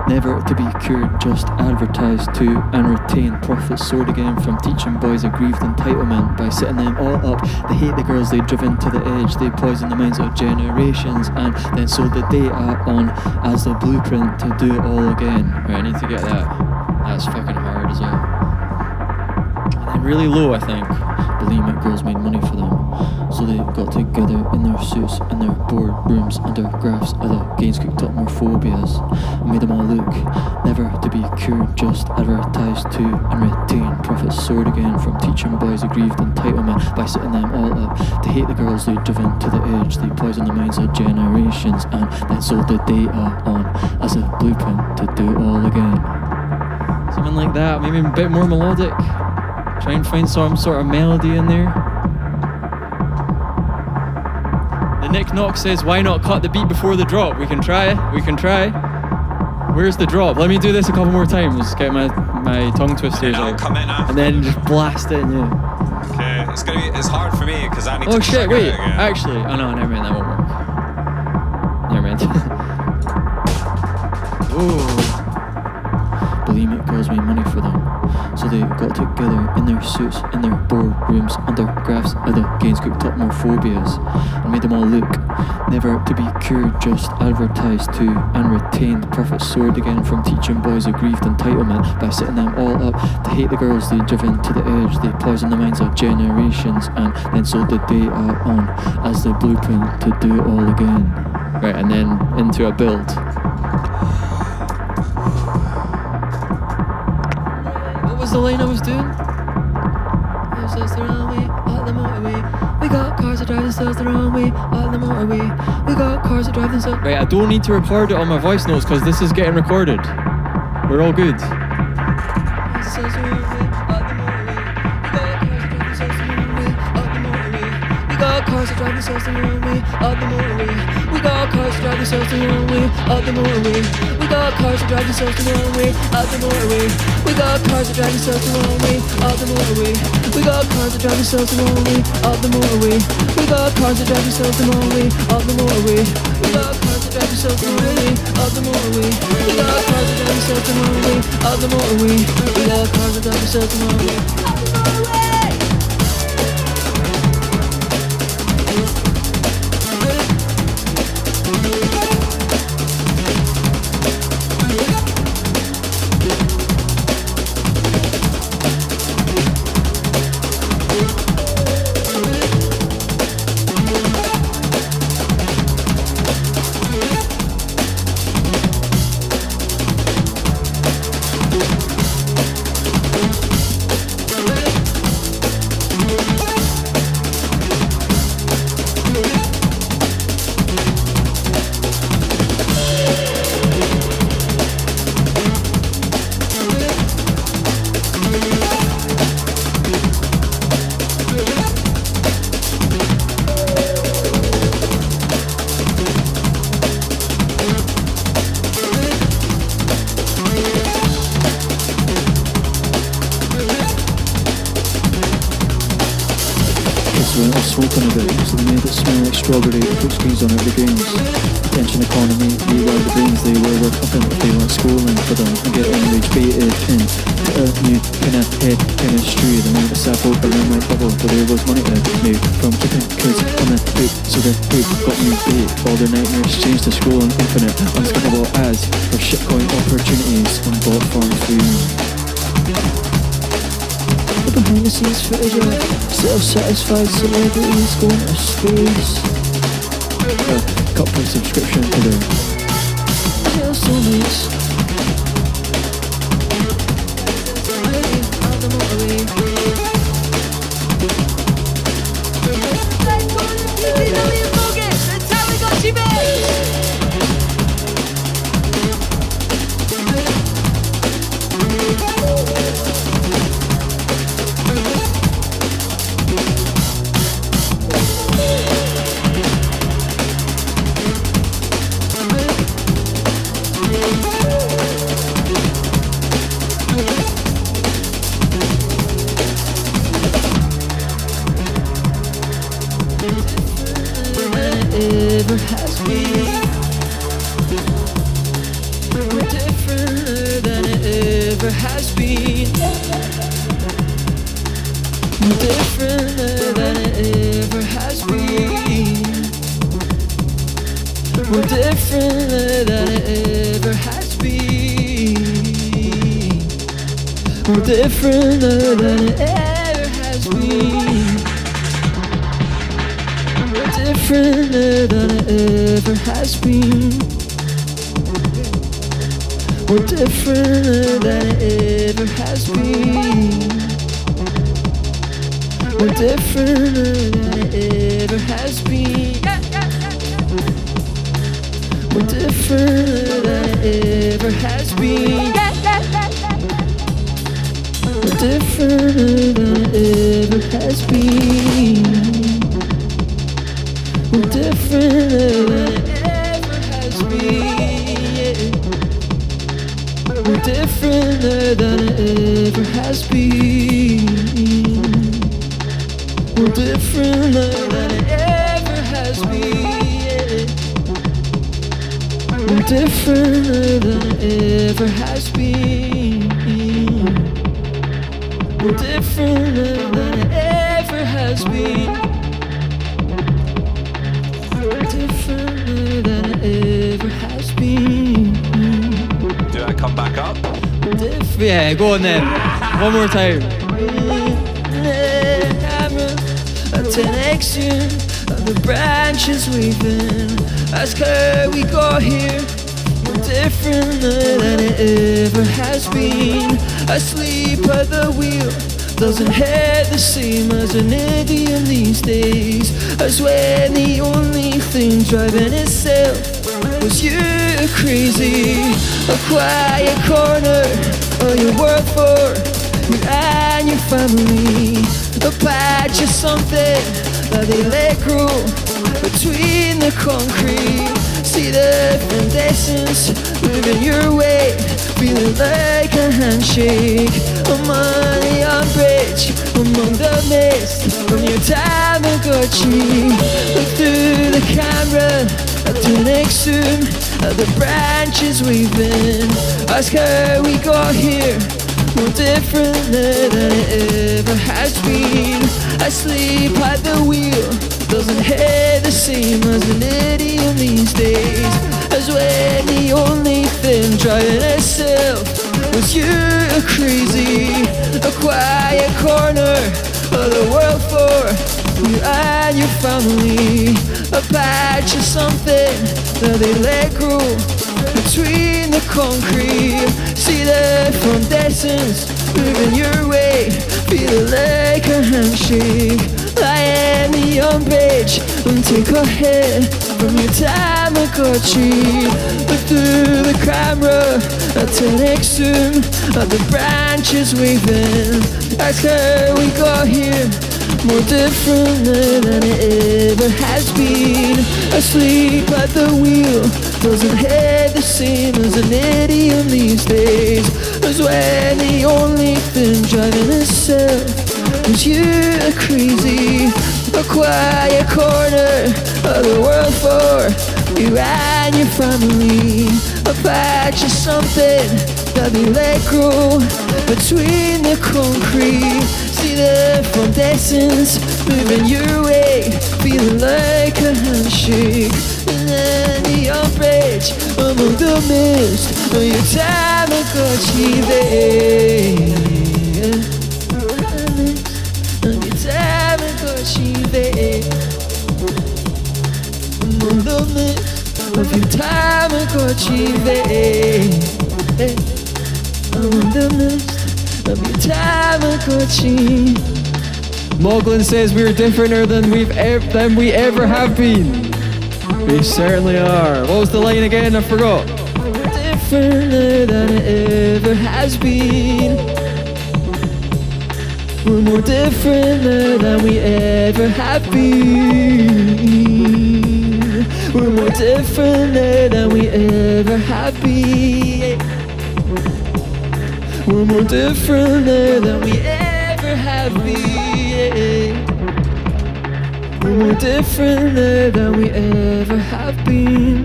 never to be cured, just advertised to and retain. Profits soared again from teaching boys aggrieved entitlement by setting them all up. They hate the girls they driven to the edge, they poison the minds of generations and then sold the data on as the blueprint to do it all again. Right, I need to get that. That's fucking hard as well. Really low, I think. Bulimic girls made money for them, so they got together in their suits in their boardrooms under graphs of the gains, cooked up more phobias, and made them all look never to be cured, just advertised to and retain. Profits soared again from teaching boys aggrieved entitlement by setting them all up. To hate the girls they'd driven to the edge, they poisoned the minds of generations and then sold the data on as a blueprint to do it all again. Something like that, maybe a bit more melodic. Try and find some sort of melody in there. The Nick Knock says, why not cut the beat before the drop? We can try. Where's the drop? Let me do this a couple more times. Get my tongue twisters out. Come in after. And then just blast it in, yeah. Okay, it's hard for me because I need to Oh shit, trigger wait. it again. Actually, oh no, never mind, that won't work. Never mind. Ooh. Bulimic girls made money for them, so they got together in their suits in their boardrooms under graphs of the gains, cooked up more phobias, and made them all look never to be cured, just advertised to and retained. Profits soared again from teaching boys aggrieved entitlement by setting them all up. To hate the girls they'd driven to the edge, they poisoned the minds of generations and then sold the data on as the blueprint to do it all again. Right, and then into a build. What was the line I was doing? The wrong way, up the motorway. We got cars that drive themselves the wrong way, up the motorway. We got cars that drive themselves. Right, I don't need to record it on my voice notes because this is getting recorded. We're all good. We got got cars that drive themselves the wrong way up the motorway. We got cars that drive themselves the wrong way up the motorway. We got cars that drive themselves the wrong way up the motorway. We got cars that drive themselves the wrong way up the motorway. We got cars that drive themselves the wrong way up the motorway. We got cars that drive themselves the wrong way up the motorway. We got cars that drive themselves the wrong way up the motorway. We got cars that drive themselves the wrong way up the motorway. We got cars that drive themselves the wrong way up the motorway. Smoking a bit, so they made it smell like strawberry. They put screens on every grains. Attention economy, they were the brains. They were worth nothing if they weren't schooling for them. And getting rage baited in a new kind of head chemistry. The made a sapple around my bubble, but there was money to make from keeping kids on the hoop. So the hoop got new bait. All their nightmares changed to scrolling infinite, unskippable ads for shitcoin opportunities on bot farms food. Behind the scenes footage of self-satisfied celebrities going to space. Cut my subscription to their Jail soulmates. On the motorway. Let's go to the PPW Bogus, the Tamagotchi base. Ever has been. We're different than it ever has been. We're different than it ever has been. We're different than it ever has been. We're different than it ever has been. Different than it ever has been. We're different than it ever has been. We're different than it ever has been. We're different than it ever has been. We're different than it ever has been. We're different than it ever has been. We're different than it ever has been. We're different than it ever has been. We're different than it ever has been. We're different than it ever has been. Different than it ever has been. Do I come back up? Yeah, go on then. One more time. A 10x of the branches waving. Ask how we got here. We're different than it ever has been. Asleep at the wheel doesn't hit the same as an idiot these days. As when the only thing driving itself was you crazy. A quiet corner, all you work for, you and your family. A patch of something that they let grow between the concrete. See the incandescence moving your way, feeling like a handshake. Among the young bridge, among the mist from your Tamagotchi. Look through the camera at the next zoom, at the branches we've been. Ask how we got here, more different than it ever has been. Asleep at the wheel, doesn't hit the same as an idiot these days. As when the only thing driving itself was you, crazy. A quiet corner of the world for you and your family. A patch of something that they let grow between the concrete. See the incandescence moving your way, feeling like a handshake. Lying the on bridge and take a hit from your Tamagotchi. Look through the camera at the next zoom, at the branches waving. Ask how we got here, more different than it ever has been. Asleep at the wheel, doesn't hit the same as an idiot these days. As when the only thing driving itself was you, crazy. A quiet corner of the world for you and your family. A patch of something that they let grow between the concrete. See the incandescence moving your way, feeling like a handshake. And then the bridge among the mist of your Tamagotchi there. Tamagotchi babe, among the mist of your Tamagotchi babe, among the mist of your Tamagotchi. Moglin says we're differenter than we ever have been. We certainly are. What was the line again? I forgot. Differenter than it ever has been. We're more different than we ever have been. We're more different than we ever have been. We're more different than we ever have been. We're more different than we ever have been.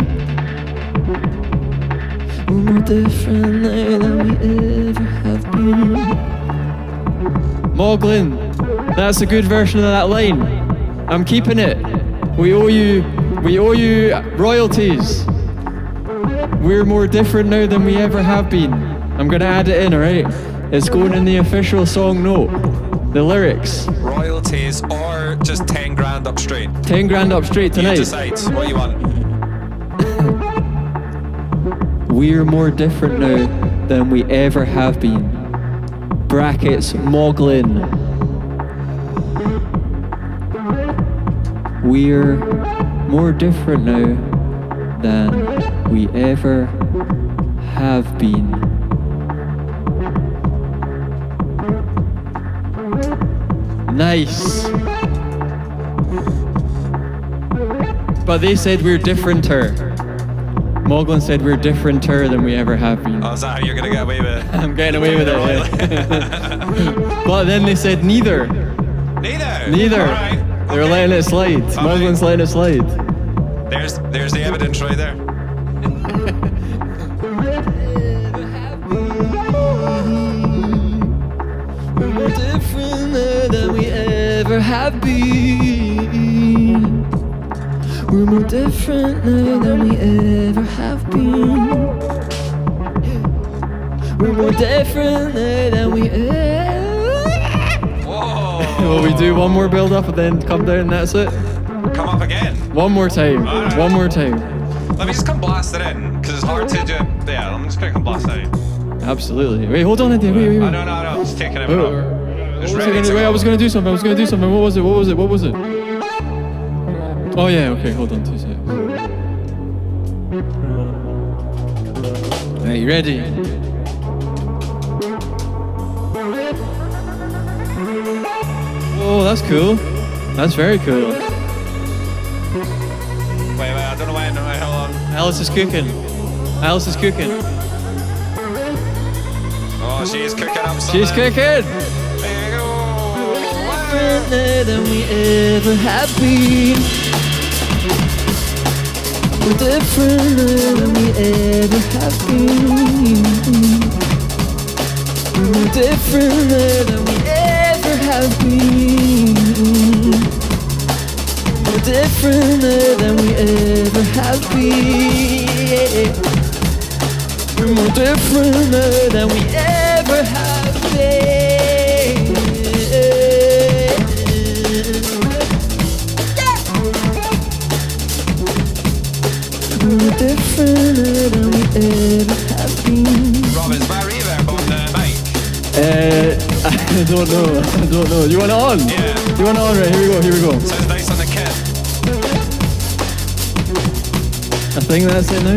We're more different than we ever have been. Moglin, that's a good version of that line. I'm keeping it. We owe you royalties. We're more different now than we ever have been. I'm gonna add it in, alright? It's going in the official song note. The lyrics. Royalties or just 10 grand up straight? 10 grand up straight tonight. You decide what you want. We're more different now than we ever have been. Brackets Moglin. We're more different now than we ever have been. Nice. But they said we're differenter. Moglin said we're differenter than we ever have been. Oh, is that how you're gonna get away with it? I'm getting away with it. Yeah. But then they said neither. Neither? Alright. They were letting it slide. Moglin's letting it slide. There's the evidence right there. We're more different than we ever have been. We're more different than we ever have been. We're more different than we ever. Whoa. Will we do one more build up and then come down and that's it? Come up again. One more time. Alright. One more time. Let me just come blast it in, because it's hard to do. Yeah, I'm just gonna come blast it in. Absolutely. Wait, hold on, Andy. Wait. No, I'm just taking it up. Just ready to Wait, go. I was gonna do something. What was it? Oh yeah, okay, hold on 2 seconds. Are you ready? Oh, that's cool. That's very cool. Wait, I don't know why. Hold on. Alice is cooking. Alice is cooking. Oh, she's cooking up something. She's cooking. There you go. Different than we ever have been. We're different than we ever have been. We're different than we ever have been. We're different than we ever have been. We're more different than we ever have been. We're different than we ever have been. Rob, is my reverb on the mic? I don't know. You want it on? Yeah. You want it on? Right, here we go. Sounds nice on the kit. I think that's it now.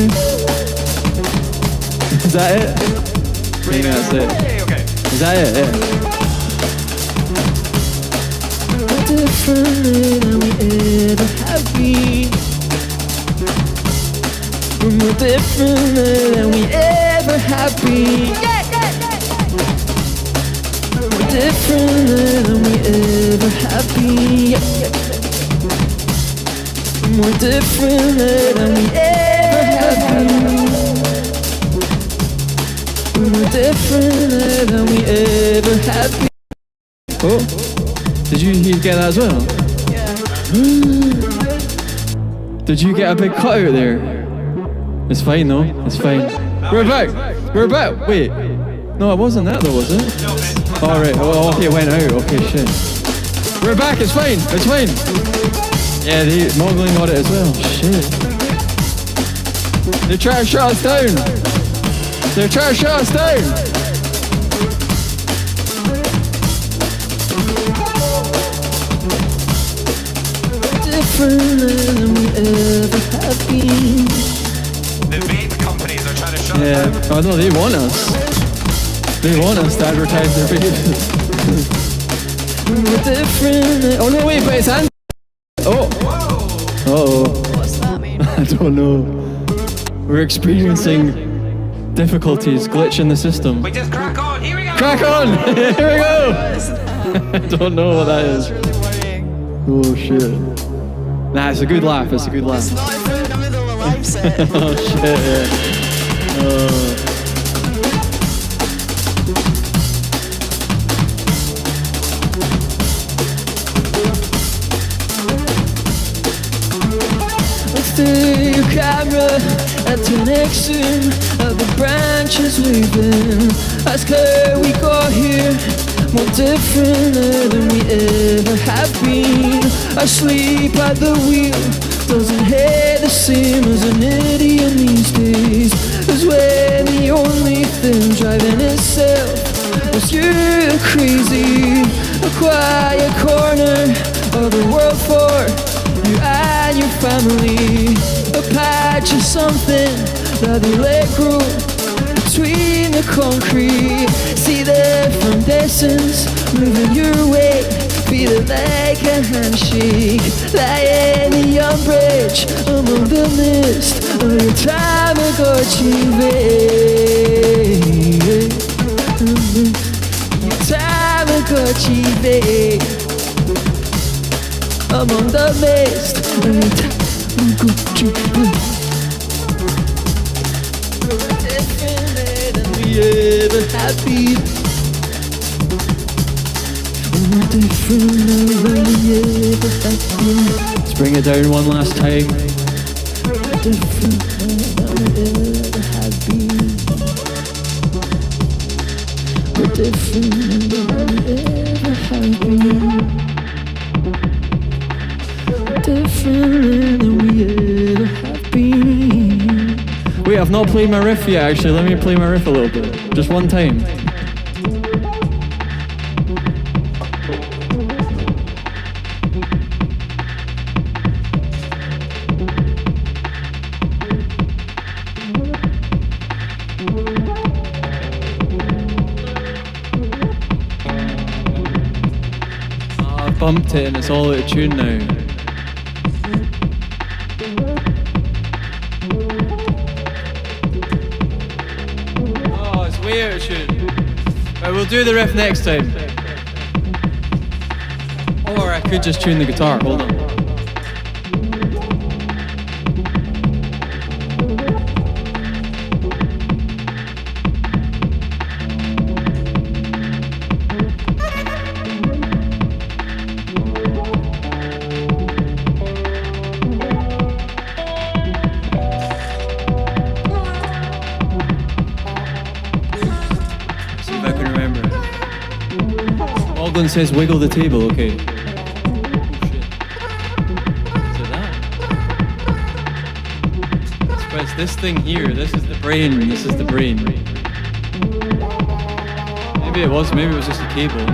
Is that it? I think that's it. Okay. Is that it? Yeah. We're different than we ever have been. We're more different than we ever have been. We're different than we ever have been. We're more different than we ever have been. We're more different than we ever have been. Oh, did you get that as well? Yeah. Did you get a big cutout there? It's fine though. It's fine. We're back. We're back. Wait. No, it wasn't that though, was it? No, mate. All right. Oh, okay, it went out. Okay, shit. We're back. It's fine. It's fine. Yeah, they normally got it as well. Shit. They're trying to shut us down. They're trying to shut us down. Different than we ever have been. The vape companies are trying to shut Yeah. us down. Oh no, they want us. They want us to advertise their videos. We're different. Oh no, wait, but it's Andy. Oh. Uh-oh. What's that mean? I don't know. We're experiencing difficulties, glitch in the system. We just crack on. Here we go. Crack on! Here we go! I don't know what that That's is. really worrying. Oh shit. Nah, it's a good laugh, it's a good laugh. It's not if we're in the middle of a live set. Oh shit, yeah. Oh. Let's take your camera at the next zoom of the branches waving. Ask how we got here. More different than we ever have been. Asleep at the wheel doesn't hit the same as an idiot these days. Cause when the only thing driving itself was you crazy. A quiet corner of the world for you and your family. A patch of something that they let grow between the concrete. See there from distance, moving your way. Feel it like a handshake, lying the umbrage among the mist of your Tamagotchi babe. Your Tamagotchi babe. Among the mist of your Tamagotchi babe. Different than we ever have been. We're different than we ever have been. Let's bring it down one last time. We're different than we ever have been. We're different than we ever have been. We're different than we ever have been. Wait, I've not played my riff yet actually. Let me play my riff a little bit. Just one time. bumped it and it's all out of tune now. Oh, it's way out of tune. Right, we'll do the riff next time. Or I could just tune the guitar. Hold on. Ogden says wiggle the table, okay. Oh shit. Is it that? It's this thing here, this is the brain, this is the brain. Maybe it was just a cable.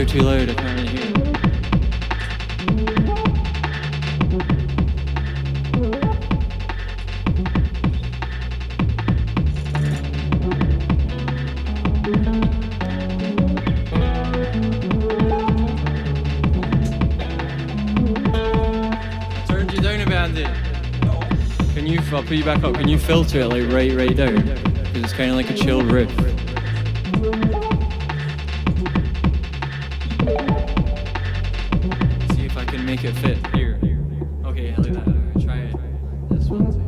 Too loud, I can't really hear. Turned you down a bit, Andy. Can you? I'll put you back up. Can you filter it like right down? Because it's kind of like a chill riff. Make it fit here. Okay, I like that. Try it. This one too.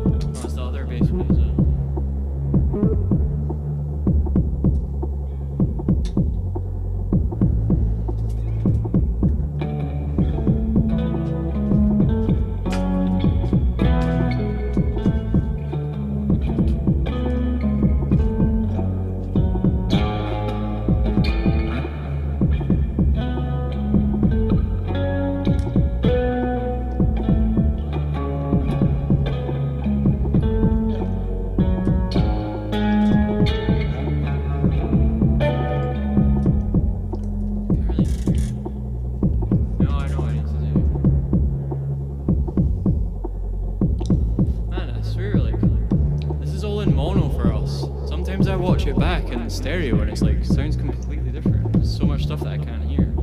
Oh, it's the other bass one, is it? Stereo and it's like sounds completely different. There's so much stuff that I can't hear.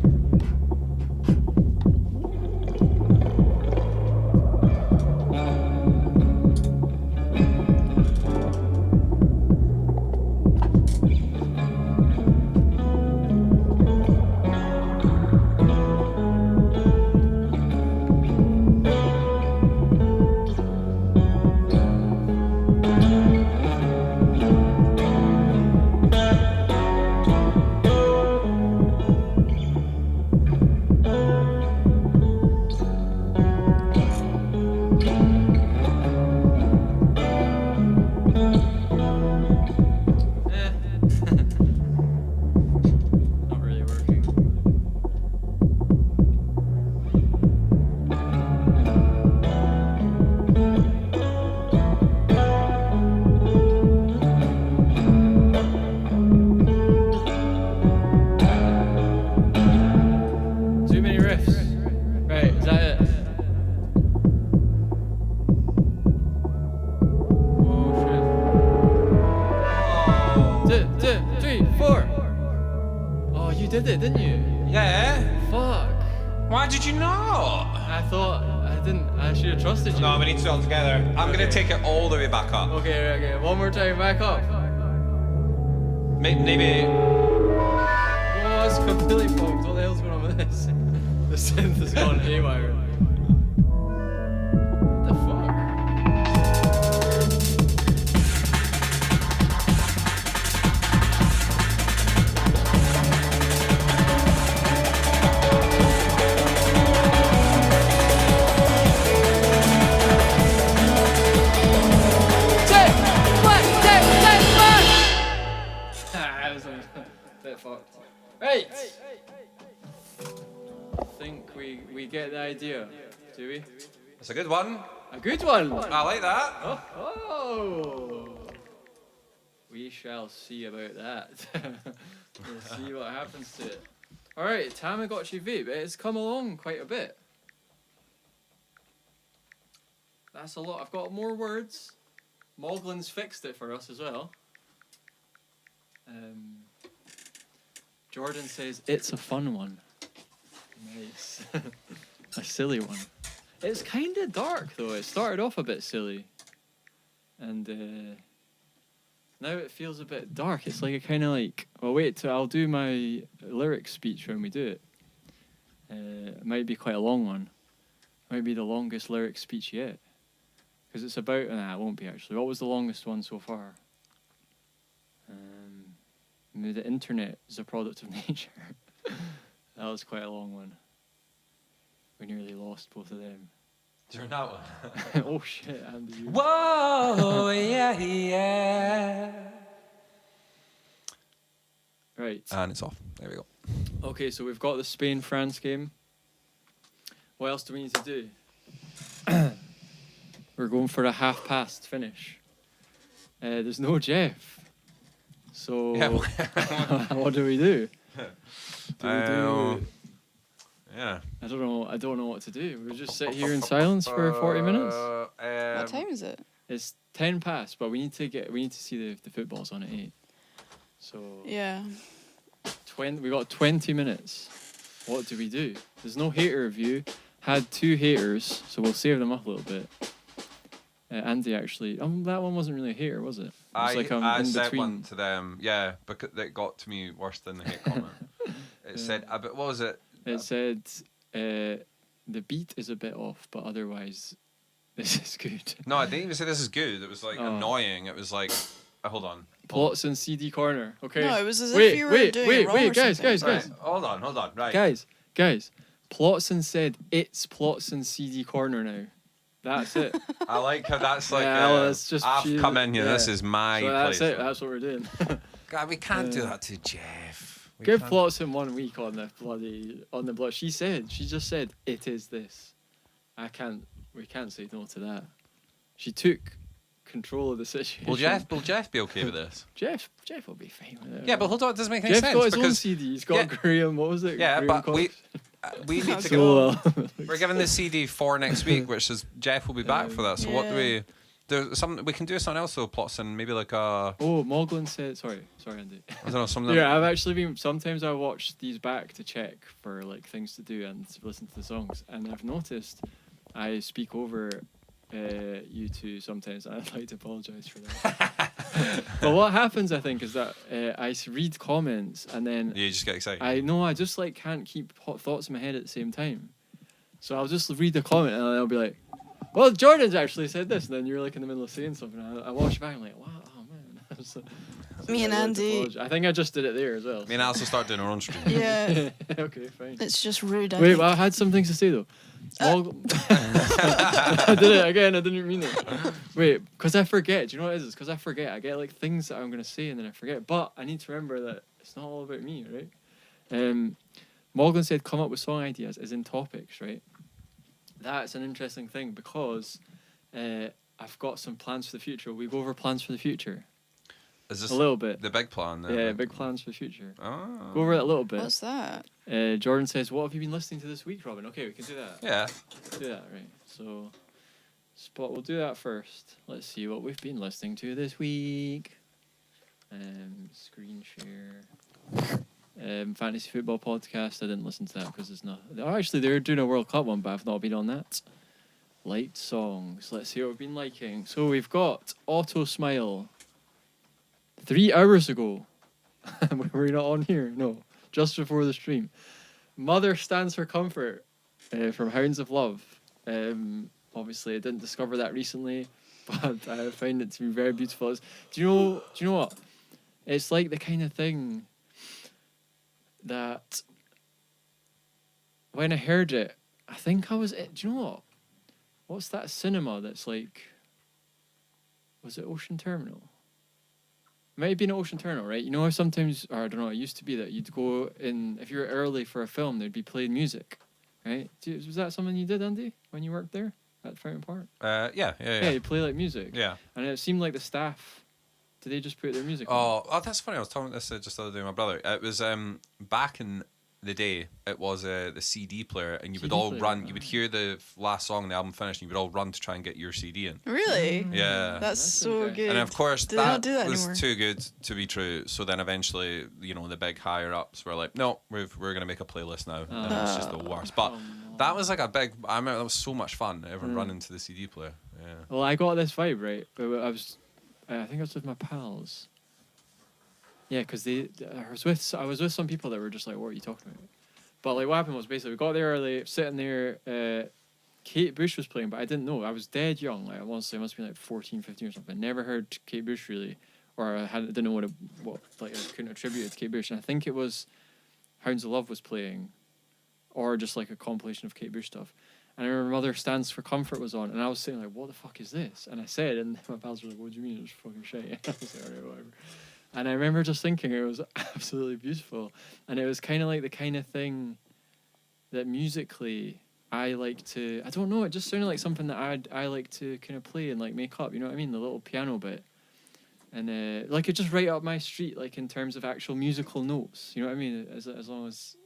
Did it, didn't you? Yeah. Fuck. Why did you not? I thought I should have trusted you. No, we need to do it all together. I'm gonna take it all the way back up. Okay, okay. One more time, back up. Maybe. Oh, it's completely fucked. What the hell's going on with this? The synth has gone haywire. What the fuck? Right. I think we get the idea, do we? It's a good one. A good one. I like that. Oh. We shall see about that. We'll see what happens to it. Alright, Tamagotchi vape. It's come along quite a bit. That's a lot. I've got more words. Moglin's fixed it for us as well. Jordan says, it's a fun one. Nice. A silly one. It's kind of dark though. It started off a bit silly. And now it feels a bit dark. It's like a kind of like... Well, wait till I'll do my lyric speech when we do it. It might be quite a long one. It might be the longest lyric speech yet. Because it's about... Nah, it won't be actually. What was the longest one so far? Maybe the internet is a product of nature. That was quite a long one. We nearly lost both of them. During that one. Oh shit, Andy. Whoa, yeah. Right. And it's off. There we go. Okay, so we've got the Spain-France game. What else do we need to do? We're going for a half-past finish. There's no Jeff. So, Yeah. what do we do? Yeah. I don't know what to do. We'll just sit here in silence for 40 minutes. What time is it? It's 10 past, but we need to see the footballs on at 8. So Yeah. we got 20 minutes. What do we do? There's no hater review. Had 2 haters, so we'll save them up a little bit. Andy actually, that one wasn't really a hater, was it? I in said between. one to them, yeah, because it got to me worse than the hate comment. It said, but what was it? It said the beat is a bit off, but otherwise this is good. No, I didn't even say this is good. It was like annoying. It was like, hold on. Plots and CD corner. Okay. No, it was as if you were doing it wrong or guys. something. Right, hold on. Right. Guys. Plotson said it's Plotson CD corner now. That's it. I like how that's like, it's just I've come in here. yeah. This is my So that's place. it. That's what we're doing. God, we can't do that to Jeff. We Give can't. Plotson 1 week on the blood. She just said it is this. We can't say no to that. She took control of the situation. Will Jeff be okay with this? Jeff will be fine with it. Yeah, but hold on, it doesn't make any Jeff sense got his own because CD. He's got Graham. What was it? Yeah, Graham but we need to So, we're giving the CD for next week, which is Jeff will be back for that. So what do we? There's something we can do something else though, Plotson. Maybe like a. Oh, Moglin said. Sorry, Andy. I don't know something. Yeah, I've actually been. Sometimes I watch these back to check for like things to do and to listen to the songs, and I've noticed I speak over you two sometimes, and I'd like to apologise for that. But what happens, I think, is that I read comments and then You just get excited. I just like can't keep hot thoughts in my head at the same time. So I'll just read the comment and I'll be like, "Well, Jordan's actually said this," and then you're like in the middle of saying something. And I watch back and I'm like, "Wow, oh man." so Me and I'd like to Andy- apologise. I think I just did it there as well. Me and Alice will start doing our own stream. Yeah. Okay, fine. It's just rude. I Wait, think. well, I had some things to say though. I did it again. I didn't mean it. Wait, because I forget. Do you know what it is? It's because I forget. I get like things that I'm gonna say and then I forget. But I need to remember that it's not all about me, right? Morgan said, "Come up with song ideas as in topics," right? That's an interesting thing because I've got some plans for the future. We go over plans for the future Is this a little bit. the big plan? Then? Yeah, big plans for the future. Oh. Go over it a little bit. What's that? Jordan says, "What have you been listening to this week, Robin?" Okay, we can do that. Yeah. Do that, right. So, we'll do that first. Let's see what we've been listening to this week. Screen share. Fantasy football podcast. I didn't listen to that because it's not. Oh, actually, they're doing a World Cup one, but I've not been on that. Light songs. Let's see what we've been liking. So we've got Auto Smile. 3 hours ago. We're not on here. No, just before the stream. Mother Stands for Comfort from Hounds of Love. Obviously, I didn't discover that recently, but I find it to be very beautiful. Do you know what? It's like the kind of thing that when I heard it, I think I was. Do you know what? What's that cinema that's like? Was it Ocean Terminal? It might have been Ocean Terminal, right? You know how sometimes, or I don't know, it used to be that you'd go in, if you were early for a film, there'd be playing music, right? Was that something you did, Andy, when you worked there? at Fountain Park? Yeah. You play like music. Yeah. And it seemed like the staff, did they just put their music on? Oh, that's funny. I was talking about this just the other day with my brother. It was back in the day. It was the CD player, and you would CD all player, run. You would hear the last song and the album finished, and you would all run to try and get your CD in. Really? Yeah. That's so interesting. good. And of course, Do they not do that was anymore? too good to be true. So then eventually, the big higher ups were like, "No, we're going to make a playlist now." And it was just the worst. But that was like a big. I remember that was so much fun. Everyone running to the CD player. Yeah. Well, I got this vibe, right? I think I was with my pals. Yeah, because I was with some people that were just like, "What are you talking about?" But like, what happened was basically we got there early, sitting there. Kate Bush was playing, but I didn't know. I was dead young. Like I want to say, I must be like 14, 15 or something. Never heard Kate Bush really, or didn't know what like I couldn't attribute it to Kate Bush. And I think it was Hounds of Love was playing, or just like a compilation of Kate Bush stuff. And I remember Mother Stands for Comfort was on, and I was saying like, "What the fuck is this?" And I said, and my pals were like, "What do you mean? It's fucking shit." I was like, "Alright, whatever." And I remember just thinking it was absolutely beautiful, and it was kind of like the kind of thing that musically I like to. I don't know. It just sounded like something that I like to kind of play and like make up. You know what I mean? The little piano bit, and like it's just right up my street. Like in terms of actual musical notes. You know what I mean? As long as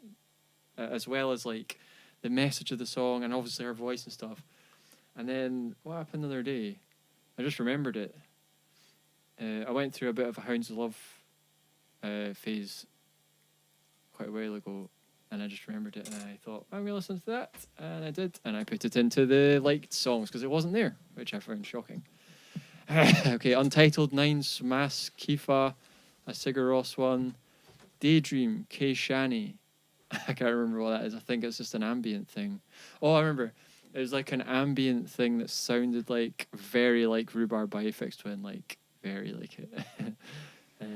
well as like the message of the song and obviously her voice and stuff. And then what happened the other day? I just remembered it. I went through a bit of a Hounds of Love phase quite a while ago, and I just remembered it, and I thought, I'm going to listen to that, and I did, and I put it into the liked songs, because it wasn't there, which I found shocking. Okay, Untitled, Nines, Mas, Kifa, a Sigur Rós one, Daydream, K. Shani. I can't remember what that is. I think it's just an ambient thing. Oh, I remember. It was like an ambient thing that sounded like very like Rhubarb by Aphex Twin, like very like it. I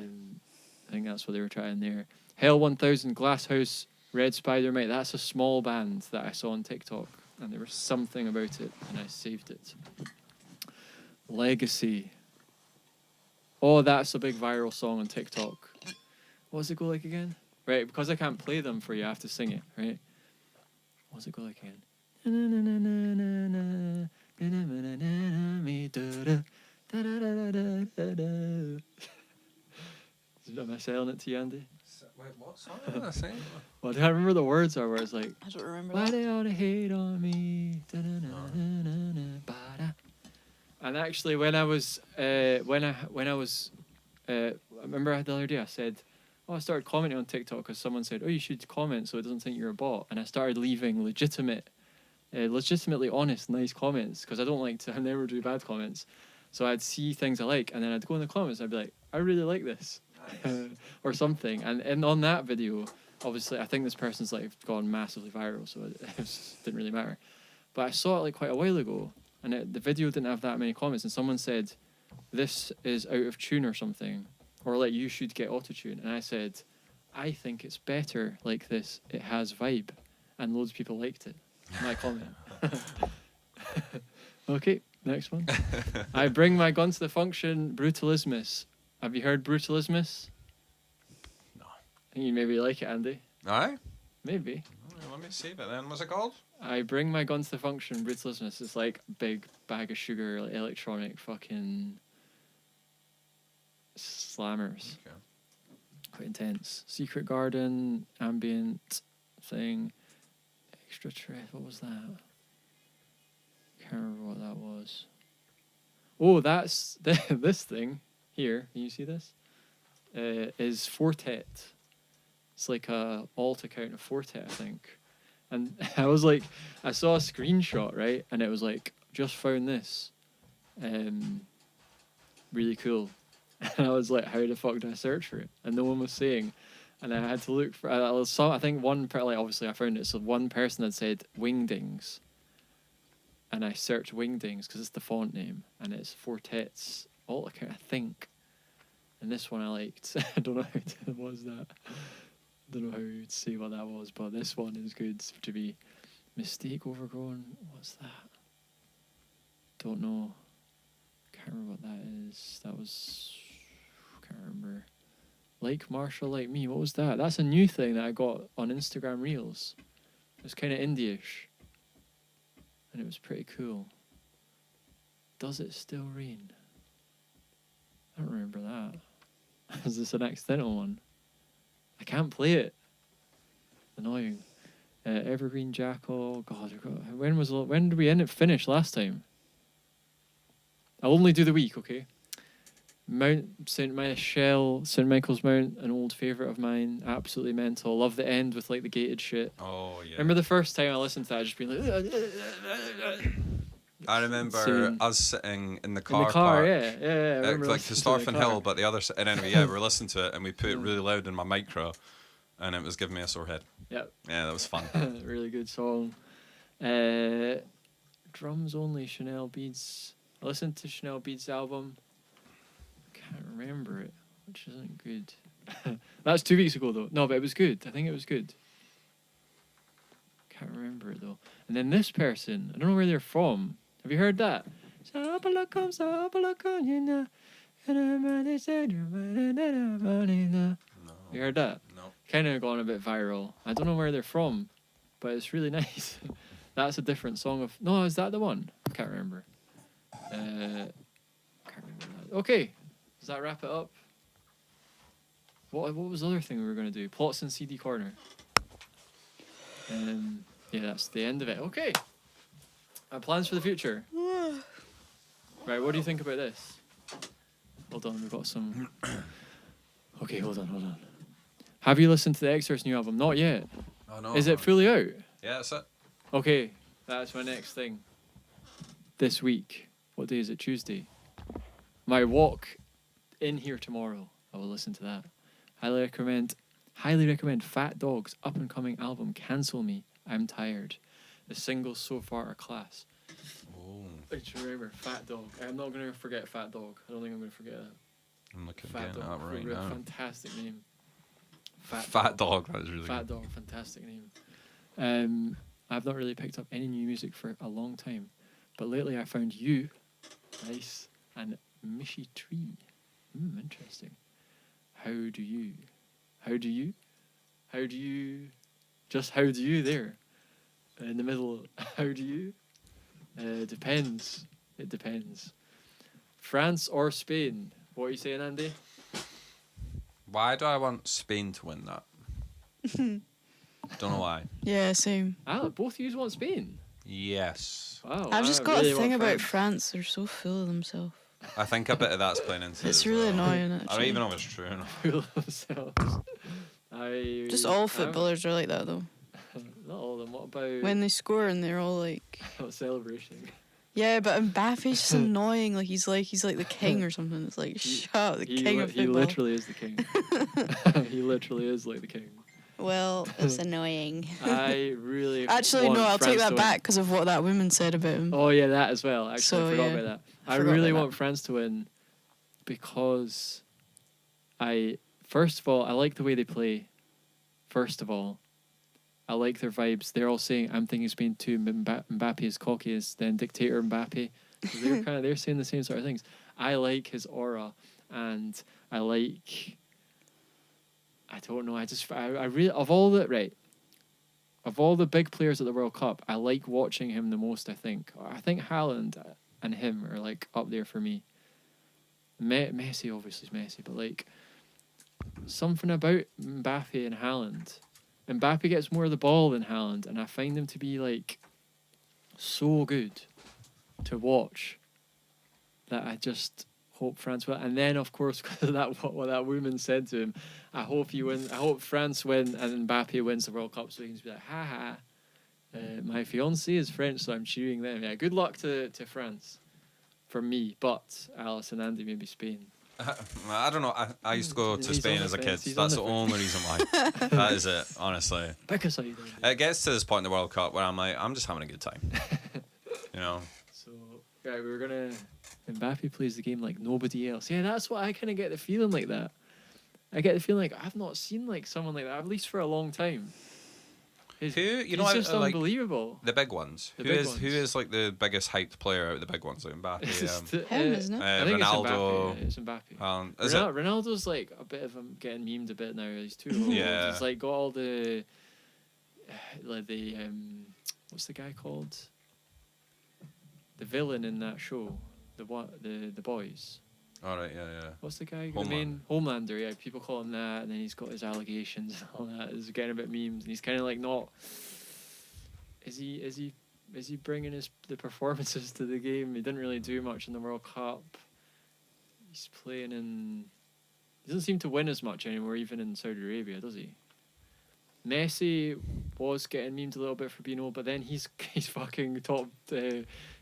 think that's what they were trying there. Hell 1000, Glasshouse, Red Spider, mate. That's a small band that I saw on TikTok, and there was something about it, and I saved it. Legacy. Oh, that's a big viral song on TikTok. What does it go like again? Right, because I can't play them for you, I have to sing it, right? What does it go like again? Am I selling it to you, Andy? Wait, what song did I sing? Well, I can't remember the words are where it's like, I don't remember why that. they ought to hate on me? And actually, when I was, I remember the other day I said, I started commenting on TikTok because someone said, you should comment so it doesn't think you're a bot. And I started leaving legitimately honest, nice comments, because I never do bad comments. So I'd see things I like, and then I'd go in the comments and I'd be like, I really like this. Nice. Or something. And on that video, obviously, I think this person's like gone massively viral, so it just didn't really matter. But I saw it like quite a while ago, and the video didn't have that many comments, and someone said, this is out of tune or something, or like you should get autotune. And I said, I think it's better like this. It has vibe, and loads of people liked it. My comment. Okay, next one. I bring my gun to the function. Brutalismus. Have you heard Brutalismus? No. I think you maybe like it, Andy. Aye? Maybe. Let me save it then. What's it called? I bring my gun to the function. Brutalismus is like big bag of sugar, like electronic fucking slammers. Okay. Quite intense. Secret Garden, ambient thing. Extra what was that? Can't remember what that was. Oh, that's this thing here. Can you see this? Is Fortet. It's like a alt account of Fortet, I think. And I was like, I saw a screenshot, right? And it was like, just found this. Really cool. And I was like, how the fuck do I search for it? And no one was saying. And I had to look for. I think obviously I found it. So one person had said Wingdings, and I searched Wingdings because it's the font name, and it's Fortet's alt account, I think. And this one I liked. I don't know how it was that. I don't know how you would say what that was, but this one is good to be. Mistake overgrown. What's that? Don't know. Can't remember what that is. That was. Can't remember. Like Marshall, like me. What was that? That's a new thing that I got on Instagram Reels. It was kind of indie-ish. And it was pretty cool. Does It Still Rain? I don't remember that. Is this an accidental one? I can't play it. Annoying. Evergreen Jackal. God, when did we end it finish last time? I'll only do the week, okay? Mount St. Michael's Mount, an old favourite of mine. Absolutely mental. Love the end with like the gated shit. Oh yeah. Remember the first time I listened to that, just being like. I remember Insane. us sitting in the In car the car, park, yeah. I remember like to listening Starfin the car. Hill, but the other side. And anyway, yeah, we were listening to it and we put it really loud in my micro, and it was giving me a sore head. Yep. Yeah, that was fun. Really good song. Drums Only, Chanel Beads. I listened to Chanel Beads' album. Can't remember it, which isn't good. That's 2 weeks ago though. No, but it was good. I think it was good. Can't remember it though. And then this person, I don't know where they're from. Have you heard that? No. You heard that? No. Kind of gone a bit viral. I don't know where they're from, but it's really nice. That's a different song of. No, is that the one? I can't remember. Can't remember that. Okay, does that wrap it up? What was the other thing we were going to do? Plots and CD corner. Yeah, that's the end of it. Okay. Plans for the future. Right, what do you think about this? Hold on, we've got some. Okay, hold on. Have you listened to the Exorcist new album? Not yet. Oh no. Is it fully out? Yeah, that's it. Okay, that's my next thing. This week. What day is it? Tuesday. My walk in here tomorrow. I will listen to that. Highly recommend Fat Dog's up and coming album, Cancel Me, I'm Tired. The singles so far are class. Oh, I should remember, Fat Dog. I'm not going to forget Fat Dog. I don't think I'm going to forget that. I'm looking Fat at Dog. that right now. Fantastic name. Fat Dog. That was really Fat good. Dog, fantastic name. I've not really picked up any new music for a long time, but lately I found you, nice, and Mishy Tree. Interesting. How do you there? In the middle, how do you? Depends. It depends. France or Spain? What are you saying, Andy? Why do I want Spain to win that? Don't know why. Yeah, same. Both of you want Spain? Yes. Wow. I've just I got really a thing want about France. They're so full of themselves. I think a bit of that's playing into it. It's as really well. annoying, I don't actually. even know if it's true or not. Fool themselves. Just all footballers are like that, though. Not all of them. What about When they score and they're all like, celebration? yeah, but Mbappe's just annoying. Like he's like the king or something. It's like, shut up, the king of He football. literally is the king. He literally is like the king. Well, it's annoying. I really Actually, want no, I'll France take to that win. back because of what that woman said about him. Oh yeah, that as well. Actually, So, I forgot yeah, about that. I forgot really about want that. France to win because first of all, I like the way they play. First of all, I like their vibes. They're all saying, "I'm thinking Spain too." Mbappe is cocky as then dictator Mbappe. So they're saying the same sort of things. I like his aura, and I like. I don't know. I really of all the big players at the World Cup, I like watching him the most. I think Haaland and him are like up there for me. Messi obviously is Messi, but like something about Mbappe and Haaland. Mbappe gets more of the ball than Haaland, and I find him to be like so good to watch that I just hope France will. And then of course, because of what that woman said to him, I hope he wins. I hope France win and Mbappe wins the World Cup, so he can just be like, ha ha. My fiance is French, so I'm cheering them. Yeah, good luck to France, from me. But Alice and Andy, maybe Spain. I don't know. I used to go to He's Spain on as the a fence. kid. He's on That's the the only reason why. That is it, honestly. Pick a side. Andy. It gets to this point in the World Cup where I'm like, I'm just having a good time. You know? So right, we were gonna. Mbappe plays the game like nobody else. Yeah, that's what I kind of get the feeling like that. I get the feeling like I've not seen like someone like that at least for a long time. He's just like unbelievable. the big ones. The Who big is ones. who is like the biggest hyped player out of the big ones? Like Mbappe, Him, isn't it? I think Ronaldo. It's Mbappe. Is it? Ronaldo's like a bit of getting memed a bit now. He's too old. Yeah. He's like got all the what's the guy called? The villain in that show. the boys. All right, yeah. What's the guy? The main Homelander. Yeah, people call him that, and then he's got his allegations and all that. It's getting a bit memes, and he's kind of like not. Is he bringing the performances to the game? He didn't really do much in the World Cup. He's playing in. He doesn't seem to win as much anymore, even in Saudi Arabia, does he? Messi was getting memed a little bit for being old, but then he's fucking topped.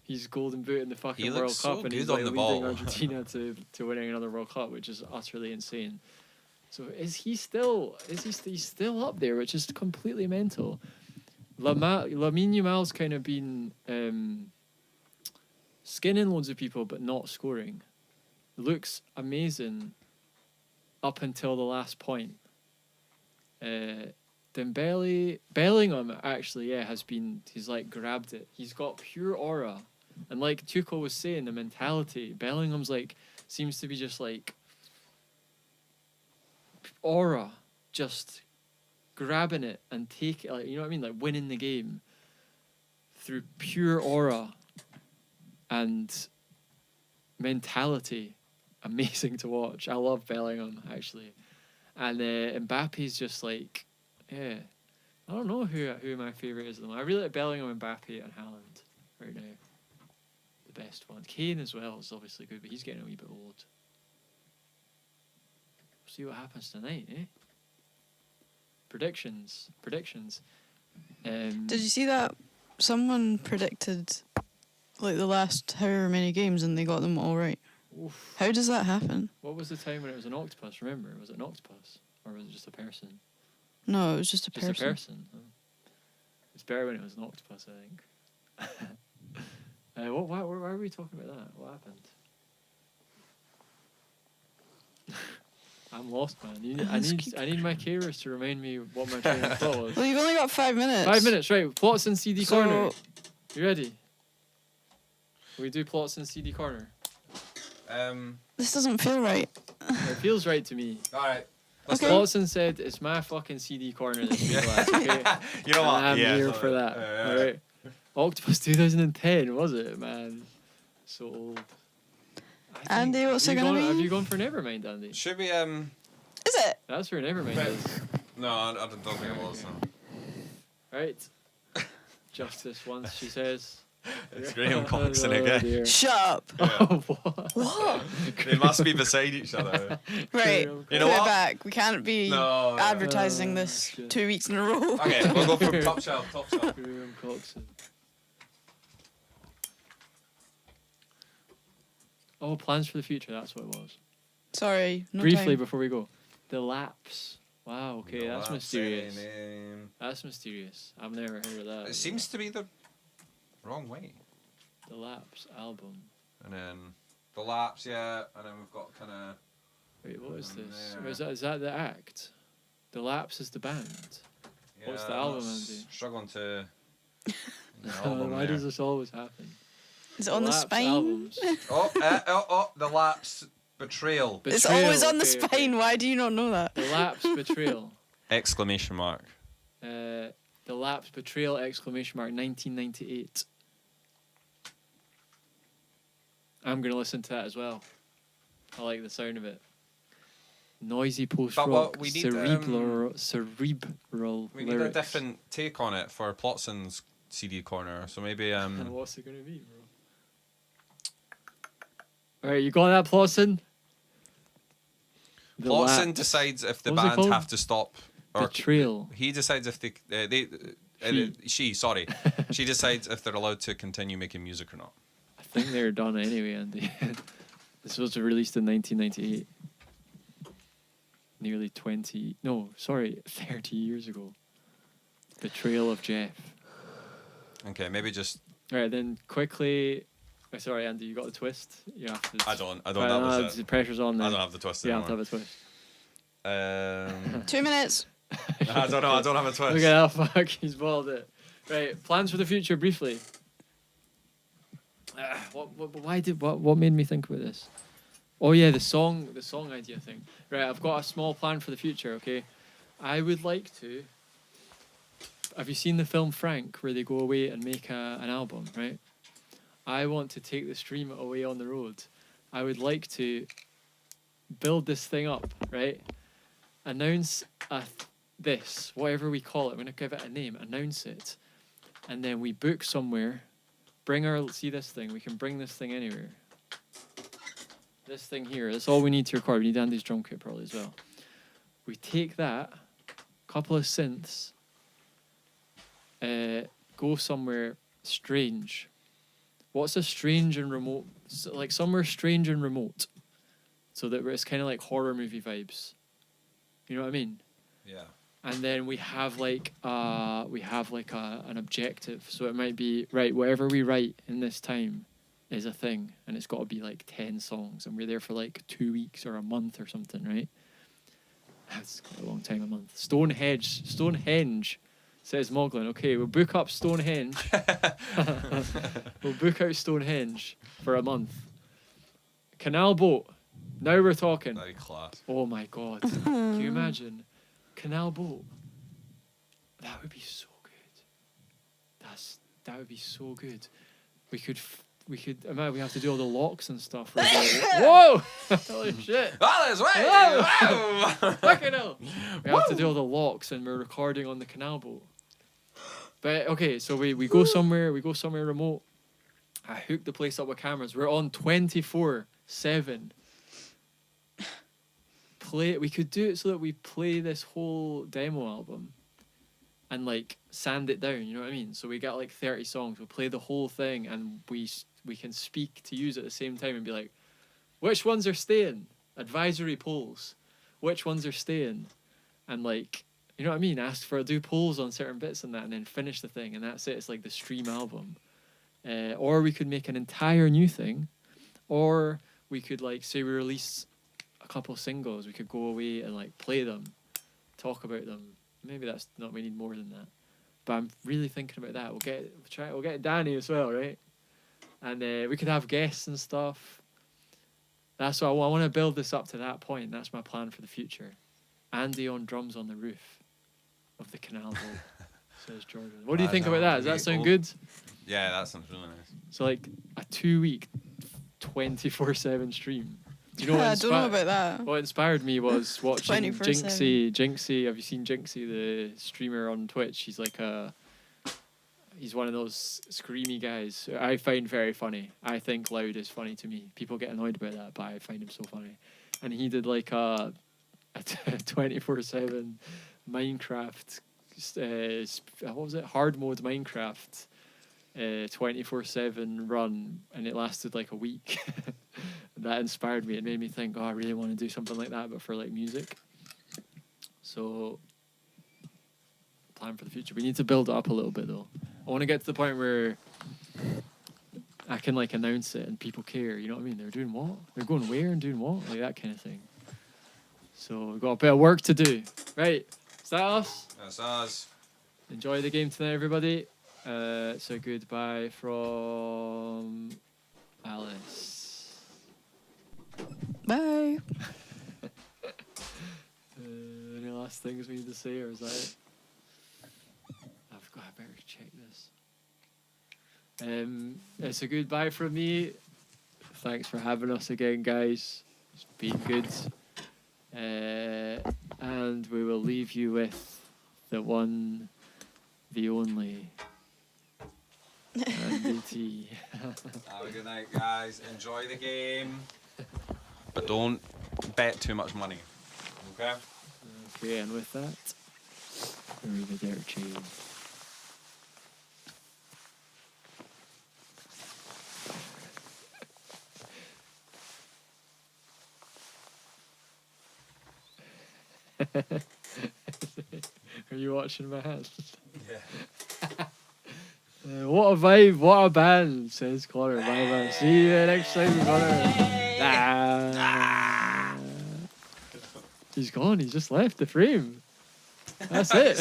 He's golden boot in the fucking World looks so Cup, and good he's on like the leading ball. Argentina to winning another World Cup, which is utterly insane. So he's still up there, which is completely mental. Lamine Yamal's kind of been skinning loads of people, but not scoring. Looks amazing up until the last point. Bellingham actually, he's like grabbed it. He's got pure aura. And like Tuchel was saying, the mentality, Bellingham's like, seems to be just like aura, just grabbing it and take it, like, you know what I mean? Like winning the game through pure aura and mentality. Amazing to watch. I love Bellingham, actually. And Mbappe's just like, yeah. I don't know who my favourite is at the moment. I really like Bellingham, Mbappe, and Haaland right now. The best one. Kane as well is obviously good, but he's getting a wee bit old. See what happens tonight, eh? Predictions. Did you see that? Someone predicted like the last however many games and they got them all right. Oof. How does that happen? What was the time when it was an octopus? Remember, was it an octopus or was it just a person? No, it was just a Just person. a person. Oh. It's better when it was an octopus, I think. Why are we talking about that? What happened? I'm lost, man. I need my carers to remind me what my train of thought was. Well, you've only got 5 minutes. 5 minutes, right? Plots and CD So- corner. You ready? We do plots and CD corner. This doesn't feel right. It feels right to me. All right. Okay. Plotson said it's my fucking CD corner this week, lads, okay? You know what? I'm Yeah, here so- for that. yeah. All right. Octopus 2010, was it, man? So old. I think- Andy, what's have it you gonna gone- be? Have you gone for Nevermind, Andy? Should we Is it? That's where Nevermind Right. is. No, I don't think it was. No. Right. Justice once, she says. It's Graham Coxon again. Dear. Shut up. Oh, what? What? They must be beside each other. Right. You You know Put it what? back. We can't be No. advertising Oh, this shit. 2 weeks in a row. Okay, we'll go from top shelf. Graham Coxon. Oh, plans for the future, that's what it was. Sorry. No Briefly time. before we go. The Lapse. Wow, okay, No, that's that's mysterious. name. That's mysterious. I've never heard of that. It seems to be the wrong way. The Lapse album. And then the laps, yeah, and then we've got kind of. Wait, what is this? Yeah. Is that the act? The Lapse is the band. Yeah, What's the I'm album, not Andy? Struggling to. the album Why there. does this always happen? Is it on the Lapse spine? albums. The laps betrayal! It's Betrayal, always on the okay, spine. okay. Why do you not know that? The Lapse Betrayal. Exclamation mark. The Lapse Betrayal! Exclamation mark 1998. I'm gonna listen to that as well. I like the sound of it. Noisy post But rock, what we need, cerebral We need a lyrics. different take on it for Plotson's CD corner. So maybe And what's it gonna be, bro? Alright, you got that, Plotson? The Plotson Lapse. decides if the What was it band called? have to stop. Or Betrayal. he decides if she decides if they're allowed to continue making music or not. I think they're done anyway, Andy. This was released in 1998. Nearly 30 years ago. Betrayal of Jeff. Okay, maybe just. Alright, then quickly. Oh, sorry, Andy, you got the twist? You have to. I don't. Right, That was the it. pressure's on I now. don't have the twist You have to anymore. have a twist. 2 minutes. I don't know. I don't have a twist. Okay, oh fuck, he's balled it. Right, plans for the future briefly. What made me think about this? Oh yeah, the song idea thing. Right, I've got a small plan for the future. Okay, I would like to. Have you seen the film Frank, where they go away and make an album? Right. I want to take the stream away on the road. I would like to build this thing up, right? Announce this, whatever we call it. I'm going to give it a name. Announce it. And then we book somewhere. See this thing. We can bring this thing anywhere. This thing here. That's all we need to record. We need Andy's drum kit probably as well. We take that, couple of synths, go somewhere strange. What's a strange and remote? Like somewhere strange and remote. So that it's kind of like horror movie vibes. You know what I mean? Yeah. And then we have like an objective. So it might be, right, whatever we write in this time is a thing. And it's got to be like 10 songs. And we're there for like 2 weeks or a month or something, right? That's a long time, a month. Stonehenge, says Moglin. Okay, we'll book up Stonehenge. We'll book out Stonehenge for a month. Canal boat. Now we're talking. Very class. Oh my God. Can you imagine? Canal boat. That would be so good. That would be so good. We could. Imagine we have to do all the locks and stuff. Whoa! Holy shit! Oh, that's right. Whoa! Fucking hell! We have to do all the locks, and we're recording on the canal boat. But okay, so we go somewhere. We go somewhere remote. I hook the place up with cameras. We're on 24/7. We could do it so that we play this whole demo album and like sand it down, you know what I mean? So we got like 30 songs, we'll play the whole thing and we can speak to use at the same time and be like, which ones are staying? Advisory polls. Which ones are staying? And like, you know what I mean? Do polls on certain bits and that and then finish the thing and that's it. It's like the stream album. Or we could make an entire new thing. Or we could like say we release a couple singles, we could go away and like play them, talk about them. Maybe that's not, we need more than that. But I'm really thinking about that. We'll get Danny as well, right? And we could have guests and stuff. That's what I want to build this up to that point. That's my plan for the future. Andy on drums on the roof of the canal boat, says Jordan. What do you think about that? Does that sound good? Yeah, that sounds really nice. So like a 2-week 24/7 stream. Do you know I don't know about that. What inspired me was watching 24/7. Jinxie. Have you seen Jinxie, the streamer on Twitch? He's one of those screamy guys who I find very funny. I think loud is funny to me. People get annoyed about that, but I find him so funny. And he did like a 24/7 Minecraft, what was it? Hard mode Minecraft 24/7 run, and it lasted like a week. That inspired me. It made me think, I really want to do something like that, but for like music. So, plan for the future. We need to build it up a little bit though. I want to get to the point where I can like announce it and people care. You know what I mean? They're doing what? They're going where and doing what? Like that kind of thing. So we've got a bit of work to do. Right. Is that us? That's us. Enjoy the game tonight, everybody. So goodbye from Alice. Bye. Any last things we need to say, or is that it? I better check this. It's a goodbye from me. Thanks for having us again, guys. It's been good. And we will leave you with the one, the only, Andy T. Have a good night, guys. Enjoy the game. But don't bet too much money. Okay? Okay, and with that, arrivederci. Are you watching my hands? Yeah. What a vibe, what a band, says Connor. Bye bye. See you next time, Connor. He's gone, he's just left the frame. That's it.